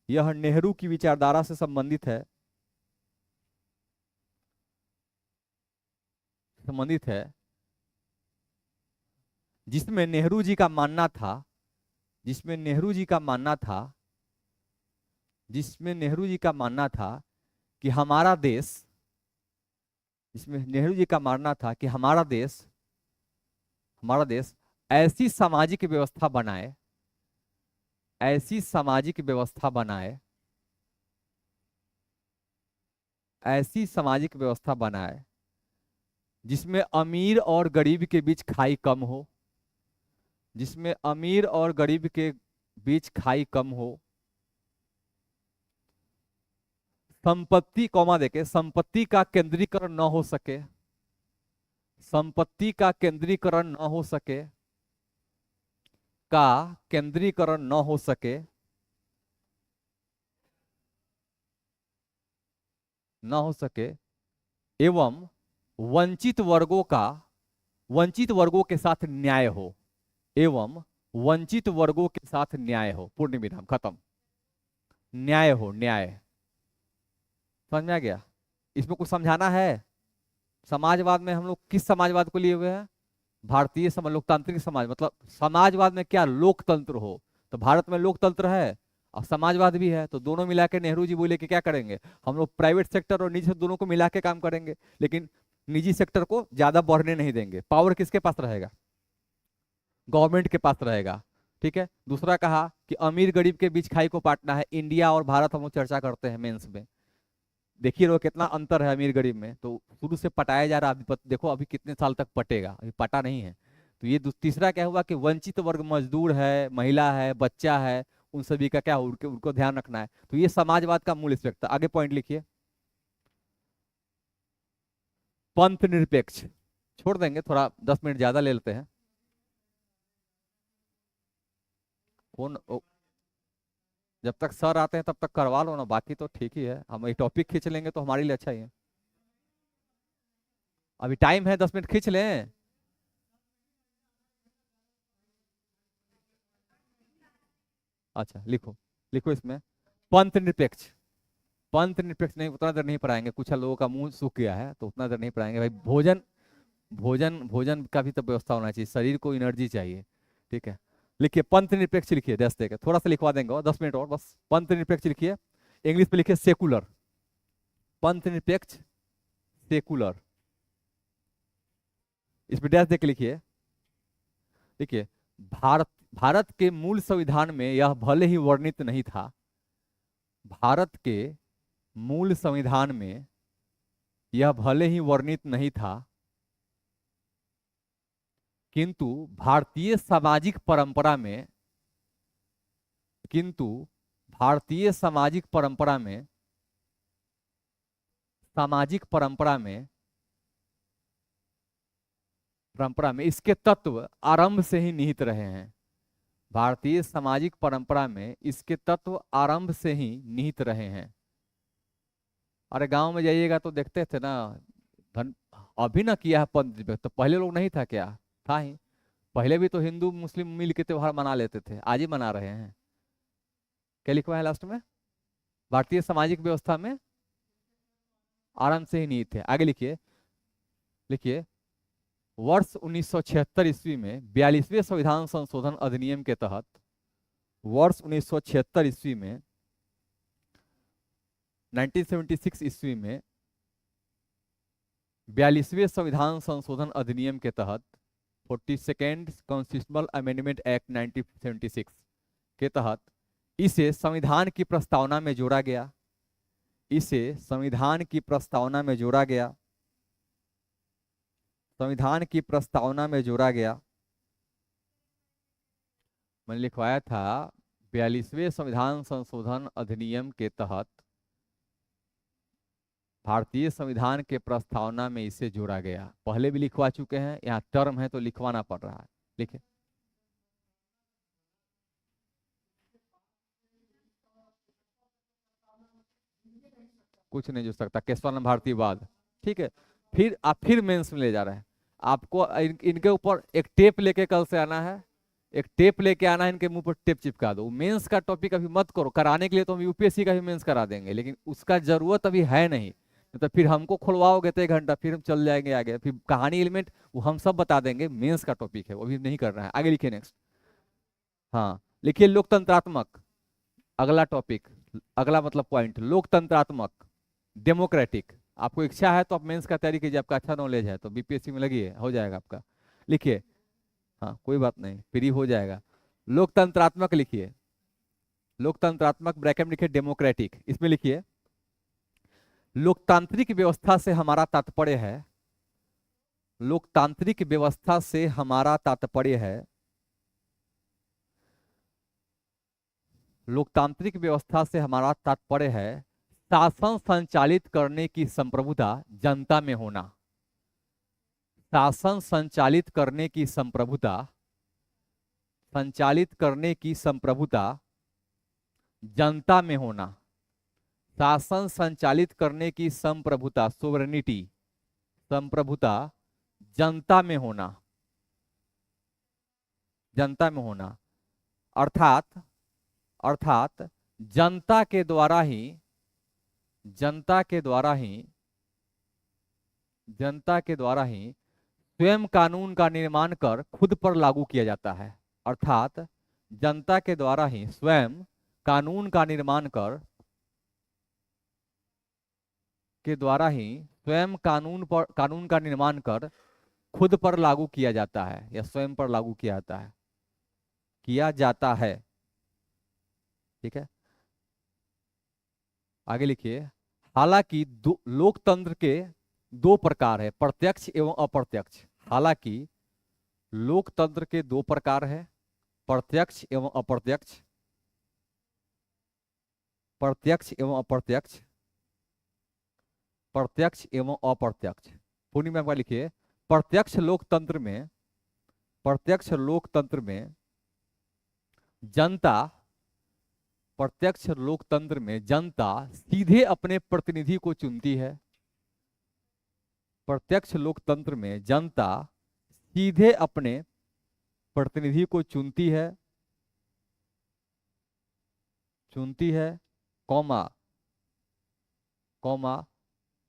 यह नेहरू की विचारधारा से संबंधित है, संबंधित है, जिसमें नेहरू जी का मानना था, जिसमें नेहरू जी का मानना था, जिसमें नेहरू जी का मानना था कि हमारा देश, जिसमें नेहरू जी का मानना था कि हमारा देश, हमारा देश ऐसी सामाजिक व्यवस्था बनाए, ऐसी सामाजिक व्यवस्था बनाए, ऐसी सामाजिक व्यवस्था बनाए जिसमें अमीर और गरीब के बीच खाई कम हो, जिसमें अमीर और गरीब के बीच खाई कम हो, संपत्ति, कौमा देके, संपत्ति का केंद्रीकरण न हो सके, संपत्ति का केंद्रीकरण न हो सके, का केंद्रीकरण न हो सके, न हो सके, एवं वंचित वर्गों का, वंचित वर्गों के साथ न्याय हो, एवं वंचित वर्गों के साथ न्याय हो, पूर्ण विराम, खत्म। न्याय हो, न्याय। समझ में आ गया, इसमें कुछ समझाना है। समाजवाद में हम लोग किस समाजवाद को लिए हुए हैं? भारतीय समाज, लोकतांत्रिक समाज। मतलब समाजवाद में क्या लोकतंत्र हो, तो भारत में लोकतंत्र है और समाजवाद भी है, तो दोनों मिला के नेहरू जी बोले कि क्या करेंगे हम लोग, प्राइवेट सेक्टर और निजी सेक्टर दोनों को मिला के काम करेंगे, लेकिन निजी सेक्टर को ज्यादा बढ़ने नहीं देंगे। पावर किसके पास रहेगा? गवर्नमेंट के पास रहेगा। ठीक है। दूसरा कहा कि अमीर गरीब के बीच खाई को पाटना है। इंडिया और भारत हम लोग चर्चा करते हैं मेंस में, देखिए रहो कितना अंतर है अमीर गरीब में। तो शुरू से पटाया जा रहा, अभी देखो अभी कितने साल तक पटेगा, अभी पटा नहीं है। तो ये तीसरा क्या हुआ कि वंचित वर्ग, मजदूर है, महिला है, बच्चा है, उन सभी का क्या हो, उनको ध्यान रखना है। तो ये समाजवाद का मूल एस्पेक्ट था। आगे पॉइंट लिखिए, पंथ निरपेक्ष। छोड़ देंगे, थोड़ा 10 मिनट ज्यादा ले लेते हैं। कौन जब तक सर आते हैं तब तक करवा लो ना, बाकी तो ठीक ही है, हम ये टॉपिक खींच लेंगे तो हमारे लिए अच्छा ही है। अभी टाइम है, 10 मिनट खींच लें। अच्छा लिखो, लिखो इसमें पंथ निरपेक्ष। पंथ निरपेक्ष नहीं, उतना देर नहीं पढ़ाएंगे, कुछ लोगों का मुंह सूख गया है तो उतना देर नहीं पढ़ाएंगे भाई। भोजन, भोजन का भी तो व्यवस्था होना चाहिए, शरीर को एनर्जी चाहिए। ठीक है। लिखिए पंथ निरपेक्ष, लिखिए 10 देकर, थोड़ा सा लिखवा देंगे और 10 मिनट और बस। पंथ निरपेक्ष लिखिए, इंग्लिश में लिखिए सेकुलर। पंथ निरपेक्ष सेकुलर, इसमें डैश देकर लिखिए। देखिए, भारत भारत के मूल संविधान में यह भले ही वर्णित नहीं था, भारत के मूल संविधान में यह भले ही वर्णित नहीं था, किंतु भारतीय सामाजिक परंपरा में, किंतु भारतीय सामाजिक परंपरा में, सामाजिक परंपरा में, परंपरा में इसके तत्व आरंभ से ही निहित रहे हैं। भारतीय सामाजिक परंपरा में इसके तत्व आरंभ से ही निहित रहे हैं। अरे गांव में जाइएगा तो देखते थे ना, धन अभी ना किया है पंथ, तो पहले लोग नहीं था क्या? था ही। पहले भी तो हिंदू मुस्लिम मिल के त्योहार मना लेते थे, आज ही मना रहे हैं। क्या लिखवा है लास्ट में? भारतीय सामाजिक व्यवस्था में आरंभ से ही निहित है। आगे लिखिए, लिखिए वर्ष 1976 ईस्वी में 42वें संविधान संशोधन अधिनियम के तहत, वर्ष 1976 ईस्वी में, 1976 ईस्वी में 42वें संविधान संशोधन अधिनियम के तहत, 42nd कॉन्स्टिट्यूशनल अमेंडमेंट एक्ट 1976 के तहत इसे संविधान की प्रस्तावना में जोड़ा गया, इसे संविधान की प्रस्तावना में जोड़ा गया, संविधान की प्रस्तावना में जोड़ा गया। मैंने लिखवाया था 42वें संविधान संशोधन अधिनियम के तहत भारतीय संविधान के प्रस्तावना में इसे जोड़ा गया। पहले भी लिखवा चुके हैं, यहाँ टर्म है तो लिखवाना पड़ रहा है। लिखे, कुछ नहीं जो सकता, केशवानंद भारतीयवाद। ठीक है। फिर आप फिर मेंस में ले जा रहे हैं आपको। इनके ऊपर एक टेप लेके कल से आना है, एक टेप लेके आना है, इनके मुंह पर टेप चिपका दो। मेंस का टॉपिक अभी मत करो, कराने के लिए तो हम यूपीएससी का भी मेंस करा देंगे, लेकिन उसका जरूरत अभी है नहीं। तो फिर हमको खुलवाओगे तो 1 घंटा, फिर हम चल जाएंगे आगे, फिर कहानी एलिमेंट वो हम सब बता देंगे। मेंस का टॉपिक है वो अभी नहीं कर रहा है। आगे लिखिए नेक्स्ट। हाँ लिखिए लोकतंत्रात्मक, अगला टॉपिक, अगला मतलब पॉइंट, लोकतंत्रात्मक, डेमोक्रेटिक। आपको इच्छा है तो आप मेंस का तैयारी कीजिए, आपका अच्छा नॉलेज है तो बीपीएससी में लगिए, हो जाएगा आपका। लिखिए, हाँ कोई बात नहीं, फ्री हो जाएगा। लोकतंत्रात्मक लिखिए, लोकतंत्रात्मक ब्रैकेट में लिखिए डेमोक्रेटिक, इसमें लिखिए लोकतांत्रिक व्यवस्था से हमारा तात्पर्य है, लोकतांत्रिक व्यवस्था से हमारा तात्पर्य है, लोकतांत्रिक व्यवस्था से हमारा तात्पर्य है शासन संचालित करने की संप्रभुता जनता में होना, शासन संचालित करने की संप्रभुता, संचालित करने की संप्रभुता जनता में होना, शासन संचालित करने की संप्रभुता, सोवरेनिटी, संप्रभुता जनता में होना, जनता में होना। अर्थात, अर्थात जनता के द्वारा ही, जनता के द्वारा ही, जनता के द्वारा ही स्वयं कानून का निर्माण कर खुद पर लागू किया जाता है। अर्थात जनता के द्वारा ही स्वयं कानून का निर्माण कर के द्वारा ही स्वयं कानून का निर्माण कर खुद पर लागू किया जाता है या स्वयं पर लागू किया जाता है। ठीक है, आगे लिखिए। हालांकि लोकतंत्र के दो प्रकार है, प्रत्यक्ष एवं अप्रत्यक्ष। हालांकि लोकतंत्र के दो प्रकार है, प्रत्यक्ष एवं अप्रत्यक्ष। प्रत्यक्ष एवं अप्रत्यक्ष, प्रत्यक्ष एवं अप्रत्यक्ष। पूर्णिमा में लिखिए। प्रत्यक्ष लोकतंत्र में, प्रत्यक्ष लोकतंत्र में जनता, प्रत्यक्ष लोकतंत्र में जनता सीधे अपने प्रतिनिधि को चुनती है। प्रत्यक्ष लोकतंत्र में जनता सीधे अपने प्रतिनिधि को चुनती है, कौमा कौमा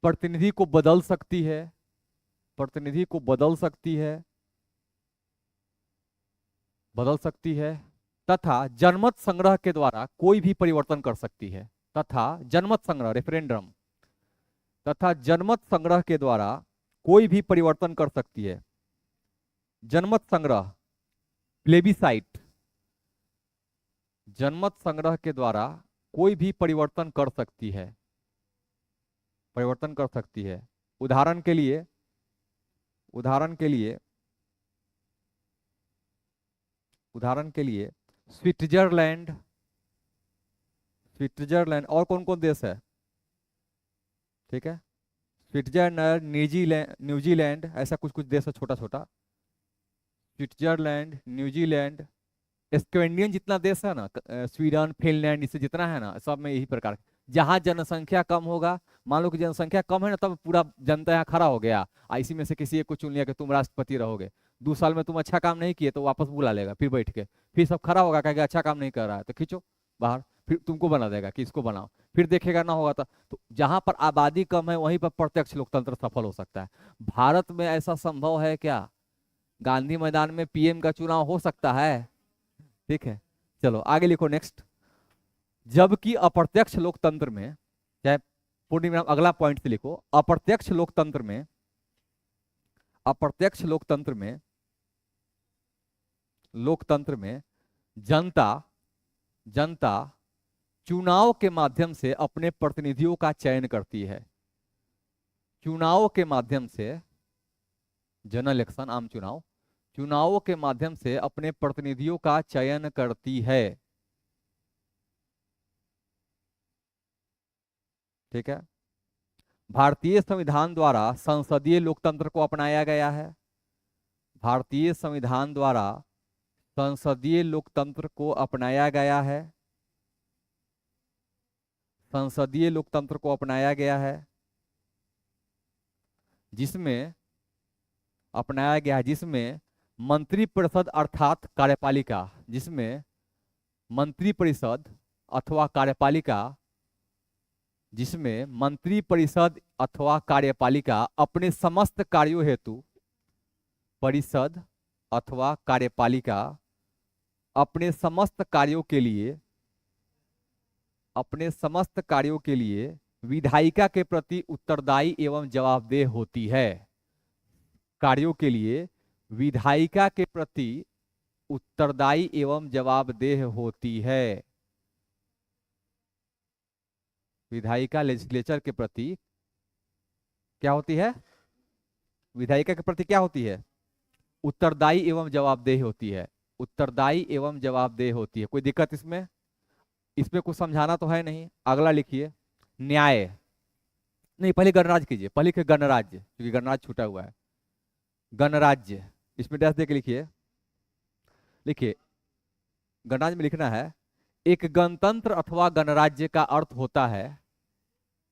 प्रतिनिधि को बदल सकती है, प्रतिनिधि को बदल सकती है तथा जनमत संग्रह के द्वारा कोई भी परिवर्तन कर सकती है। तथा जनमत संग्रह, रेफरेंडम, तथा जनमत संग्रह के द्वारा कोई भी परिवर्तन कर सकती है। जनमत संग्रह, प्लेबिसाइट, जनमत संग्रह के द्वारा कोई भी परिवर्तन कर सकती है, परिवर्तन कर सकती है। उदाहरण के लिए, उदाहरण के लिए, उदाहरण के लिए स्विट्जरलैंड, स्विट्जरलैंड और कौन कौन देश है? ठीक है, स्विट्जरलैंड, न्यूजीलैंड, ऐसा कुछ कुछ देश है छोटा छोटा। स्विट्जरलैंड, न्यूजीलैंड, स्कैंडिनेवियन जितना देश है ना, स्वीडन, फिनलैंड, इससे जितना है ना, सब में यही प्रकार। जहां जनसंख्या कम होगा, मान लो कि जनसंख्या कम है ना, तब पूरा जनता यहाँ खड़ा हो गया, इसी में से किसी एक को चुन लिया कि तुम राष्ट्रपति रहोगे। 2 साल में तुम अच्छा काम नहीं किए तो वापस बुला लेगा, फिर बैठ के, फिर सब खड़ा होगा, कहेगा अच्छा काम नहीं कर रहा है तो खींचो बाहर, फिर तुमको बना देगा कि इसको बनाओ, फिर देखेगा ना होगा तो जहां पर आबादी कम है वहीं पर प्रत्यक्ष लोकतंत्र सफल हो सकता है। भारत में ऐसा संभव है क्या? गांधी मैदान में पीएम का चुनाव हो सकता है? ठीक है, चलो आगे लिखो नेक्स्ट। जबकि अप्रत्यक्ष लोकतंत्र में, चाहे पूर्णिमा अगला पॉइंट से लिखो, अप्रत्यक्ष लोकतंत्र में, अप्रत्यक्ष लोकतंत्र में, लोकतंत्र में जनता, जनता चुनाव के माध्यम से अपने प्रतिनिधियों का चयन करती है। चुनाव के माध्यम से, जनरल इलेक्शन, आम चुनाव, चुनावों के माध्यम से अपने प्रतिनिधियों का चयन करती है। ठीक है, भारतीय संविधान द्वारा संसदीय लोकतंत्र को अपनाया गया है। भारतीय संविधान द्वारा संसदीय लोकतंत्र को अपनाया गया है, संसदीय लोकतंत्र को अपनाया गया है, जिसमें अपनाया गया है, जिसमें मंत्रिपरिषद अर्थात कार्यपालिका, जिसमें मंत्रिपरिषद अथवा कार्यपालिका, जिसमें मंत्रिपरिषद अथवा कार्यपालिका अपने समस्त कार्यों हेतु, परिषद अथवा कार्यपालिका अपने समस्त कार्यों के लिए, अपने समस्त कार्यों के लिए विधायिका के प्रति उत्तरदायी एवं जवाबदेह होती है। कार्यों के लिए विधायिका के प्रति उत्तरदायी एवं जवाबदेह होती है। विधायिका लेजिस्लेचर के प्रति क्या होती है? विधायिका के प्रति क्या होती है? उत्तरदायी एवं जवाबदेह होती है। उत्तरदायी एवं जवाबदेह होती है। कोई दिक्कत इसमें? इसमें कुछ समझाना तो है नहीं। अगला लिखिए, न्याय। नहीं, पहले गणराज्य कीजिए, पहले लिखिए गणराज्य, क्योंकि गणराज्य छूटा हुआ है। गणराज्य, इसमें डैश दे के लिखिए, लिखिए गणराज्य में लिखना है, एक गणतंत्र अथवा गणराज्य का अर्थ होता है,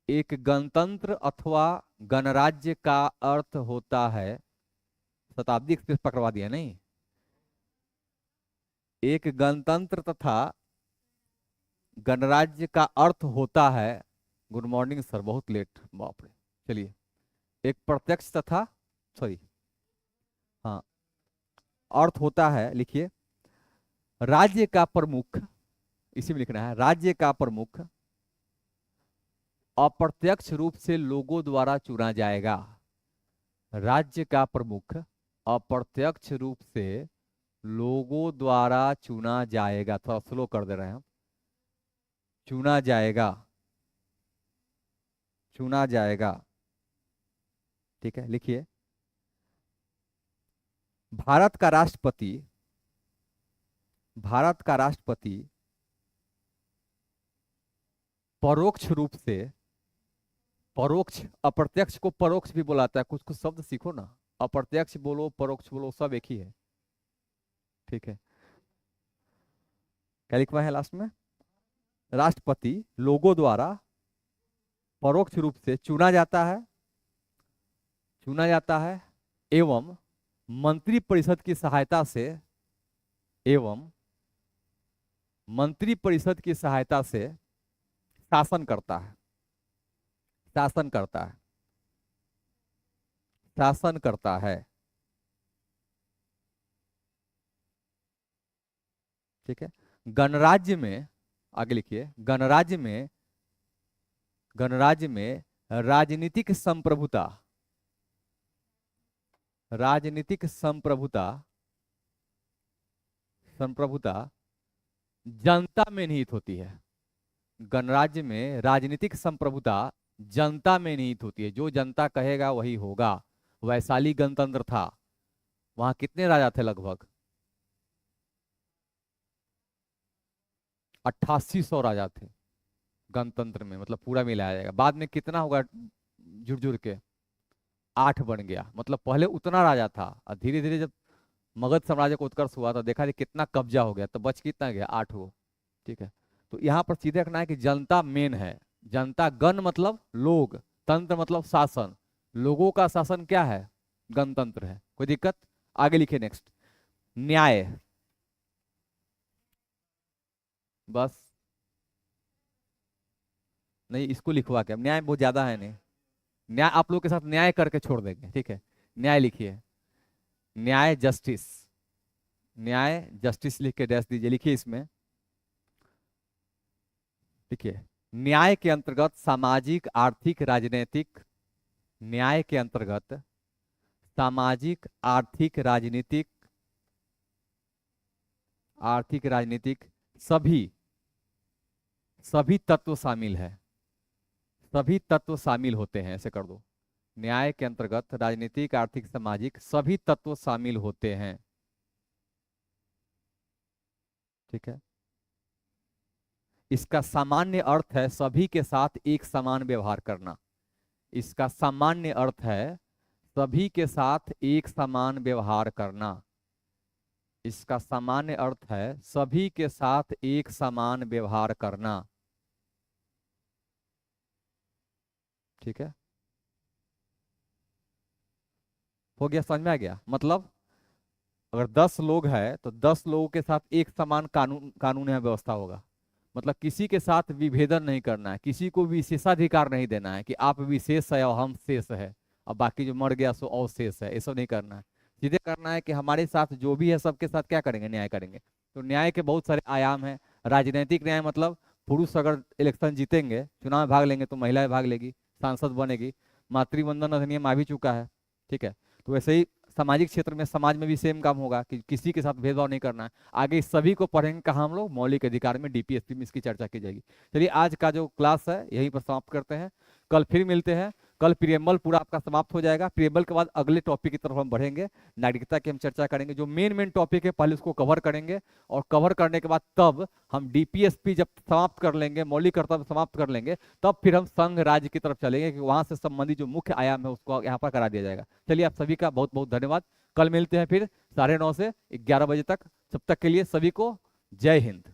एक गणतंत्र अथवा गणराज्य का अर्थ होता है, शताब्दी एक्सप्रेस पकड़वा दिया नहीं, एक गणतंत्र तथा गणराज्य का अर्थ होता है, गुड मॉर्निंग सर, बहुत लेट, बाप रे, चलिए, एक प्रत्यक्ष तथा, सॉरी, हाँ, अर्थ होता है, लिखिए, राज्य का प्रमुख, इसी में लिखना है, राज्य का प्रमुख अप्रत्यक्ष रूप से लोगों द्वारा चुना जाएगा। राज्य का प्रमुख अप्रत्यक्ष रूप से लोगों द्वारा चुना जाएगा। थोड़ा स्लो कर दे रहे हैं हम। चुना जाएगा, चुना जाएगा। ठीक है, लिखिए, भारत का राष्ट्रपति, भारत का राष्ट्रपति परोक्ष रूप से, परोक्ष, अप्रत्यक्ष को परोक्ष भी बुलाता है, कुछ कुछ शब्द सीखो ना, अप्रत्यक्ष बोलो परोक्ष बोलो सब एक ही है। ठीक है, क्या लिखवा है लास्ट में? राष्ट्रपति लोगों द्वारा परोक्ष रूप से चुना जाता है, चुना जाता है एवं मंत्रिपरिषद की सहायता से, एवं मंत्रिपरिषद की सहायता से शासन करता है, शासन करता है, शासन करता है। ठीक है, गणराज्य में, आगे लिखिए, गणराज्य में, गणराज्य में राजनीतिक संप्रभुता, राजनीतिक संप्रभुता, संप्रभुता जनता में निहित होती है। गणराज्य में राजनीतिक संप्रभुता जनता में निहित होती है, जो जनता कहेगा वही होगा। वैशाली गणतंत्र था, वहां कितने राजा थे? लगभग 8800 राजा थे गणतंत्र में, मतलब पूरा मिलाया जाएगा। बाद में कितना होगा जुड़ जुड़ के? 8 बन गया। मतलब पहले उतना राजा था और धीरे धीरे जब मगध साम्राज्य का उत्कर्ष हुआ तो देखा कितना कब्जा हो गया, तो बच कितना गया? 8 वो। ठीक है, तो यहाँ पर सीधे रखना है कि जनता मेन है। जनता, गण मतलब लोग, तंत्र मतलब शासन, लोगों का शासन क्या है? गणतंत्र है। कोई दिक्कत? आगे लिखे, नेक्स्ट, न्याय। बस नहीं, इसको लिखवा के, न्याय बहुत ज्यादा है नहीं, न्याय आप लोग के साथ न्याय करके छोड़ देंगे। ठीक है, न्याय लिखिए, न्याय जस्टिस, न्याय जस्टिस लिख के डैश दीजिए। लिखिए इसमें, देखिए, न्याय के अंतर्गत सामाजिक, आर्थिक, राजनीतिक, न्याय के अंतर्गत सामाजिक, आर्थिक, राजनीतिक, आर्थिक राजनीतिक सभी, सभी तत्व शामिल है, सभी तत्व शामिल होते हैं, ऐसे कर दो। न्याय के अंतर्गत राजनीतिक, आर्थिक, सामाजिक सभी तत्व शामिल होते हैं। ठीक है, इसका सामान्य अर्थ है सभी के साथ एक समान व्यवहार करना। इसका सामान्य अर्थ है सभी के साथ एक समान व्यवहार करना। इसका सामान्य अर्थ है सभी के साथ एक समान व्यवहार करना। ठीक है, हो गया? समझ में आ गया? मतलब अगर 10 लोग हैं तो 10 लोगों के साथ एक समान कानून या व्यवस्था होगा। मतलब किसी के साथ विभेदन नहीं करना है, किसी को विशेषाधिकार नहीं देना है कि आप विशेष है और हम शेष है और बाकी जो मर गया सो अवशेष है, ये सब नहीं करना है। सीधे करना है कि हमारे साथ जो भी है सबके साथ क्या करेंगे? न्याय करेंगे। तो न्याय के बहुत सारे आयाम हैं। राजनीतिक न्याय मतलब पुरुष अगर इलेक्शन जीतेंगे, चुनाव में भाग लेंगे तो महिलाएं भाग लेगी, सांसद बनेगी। मातृवंदन अधिनियम आ भी चुका है। ठीक है, तो वैसे ही सामाजिक क्षेत्र में, समाज में भी सेम काम होगा कि किसी के साथ भेदभाव नहीं करना है। आगे इस सभी को पढ़ेंगे कहाँ हम लोग? मौलिक अधिकार में, डीपीएसपी में इसकी चर्चा की जाएगी। चलिए आज का जो क्लास है यहीं पर समाप्त करते हैं, कल फिर मिलते हैं। कल प्रियम्बल पूरा आपका समाप्त हो जाएगा। प्रियम्बल के बाद अगले टॉपिक की तरफ हम बढ़ेंगे, नागरिकता की हम चर्चा करेंगे। जो मेन मेन टॉपिक है पहले उसको कवर करेंगे और कवर करने के बाद तब हम डीपीएसपी जब समाप्त कर लेंगे, मौलिक कर्तव्य समाप्त कर लेंगे, तब फिर हम संघ राज्य की तरफ चलेंगे कि वहां से संबंधित जो मुख्य आयाम है उसको यहाँ पर करा दिया जाएगा। चलिए आप सभी का बहुत बहुत धन्यवाद। कल मिलते हैं फिर 9:30 से 11 बजे तक। तब तक के लिए सभी को जय हिंद।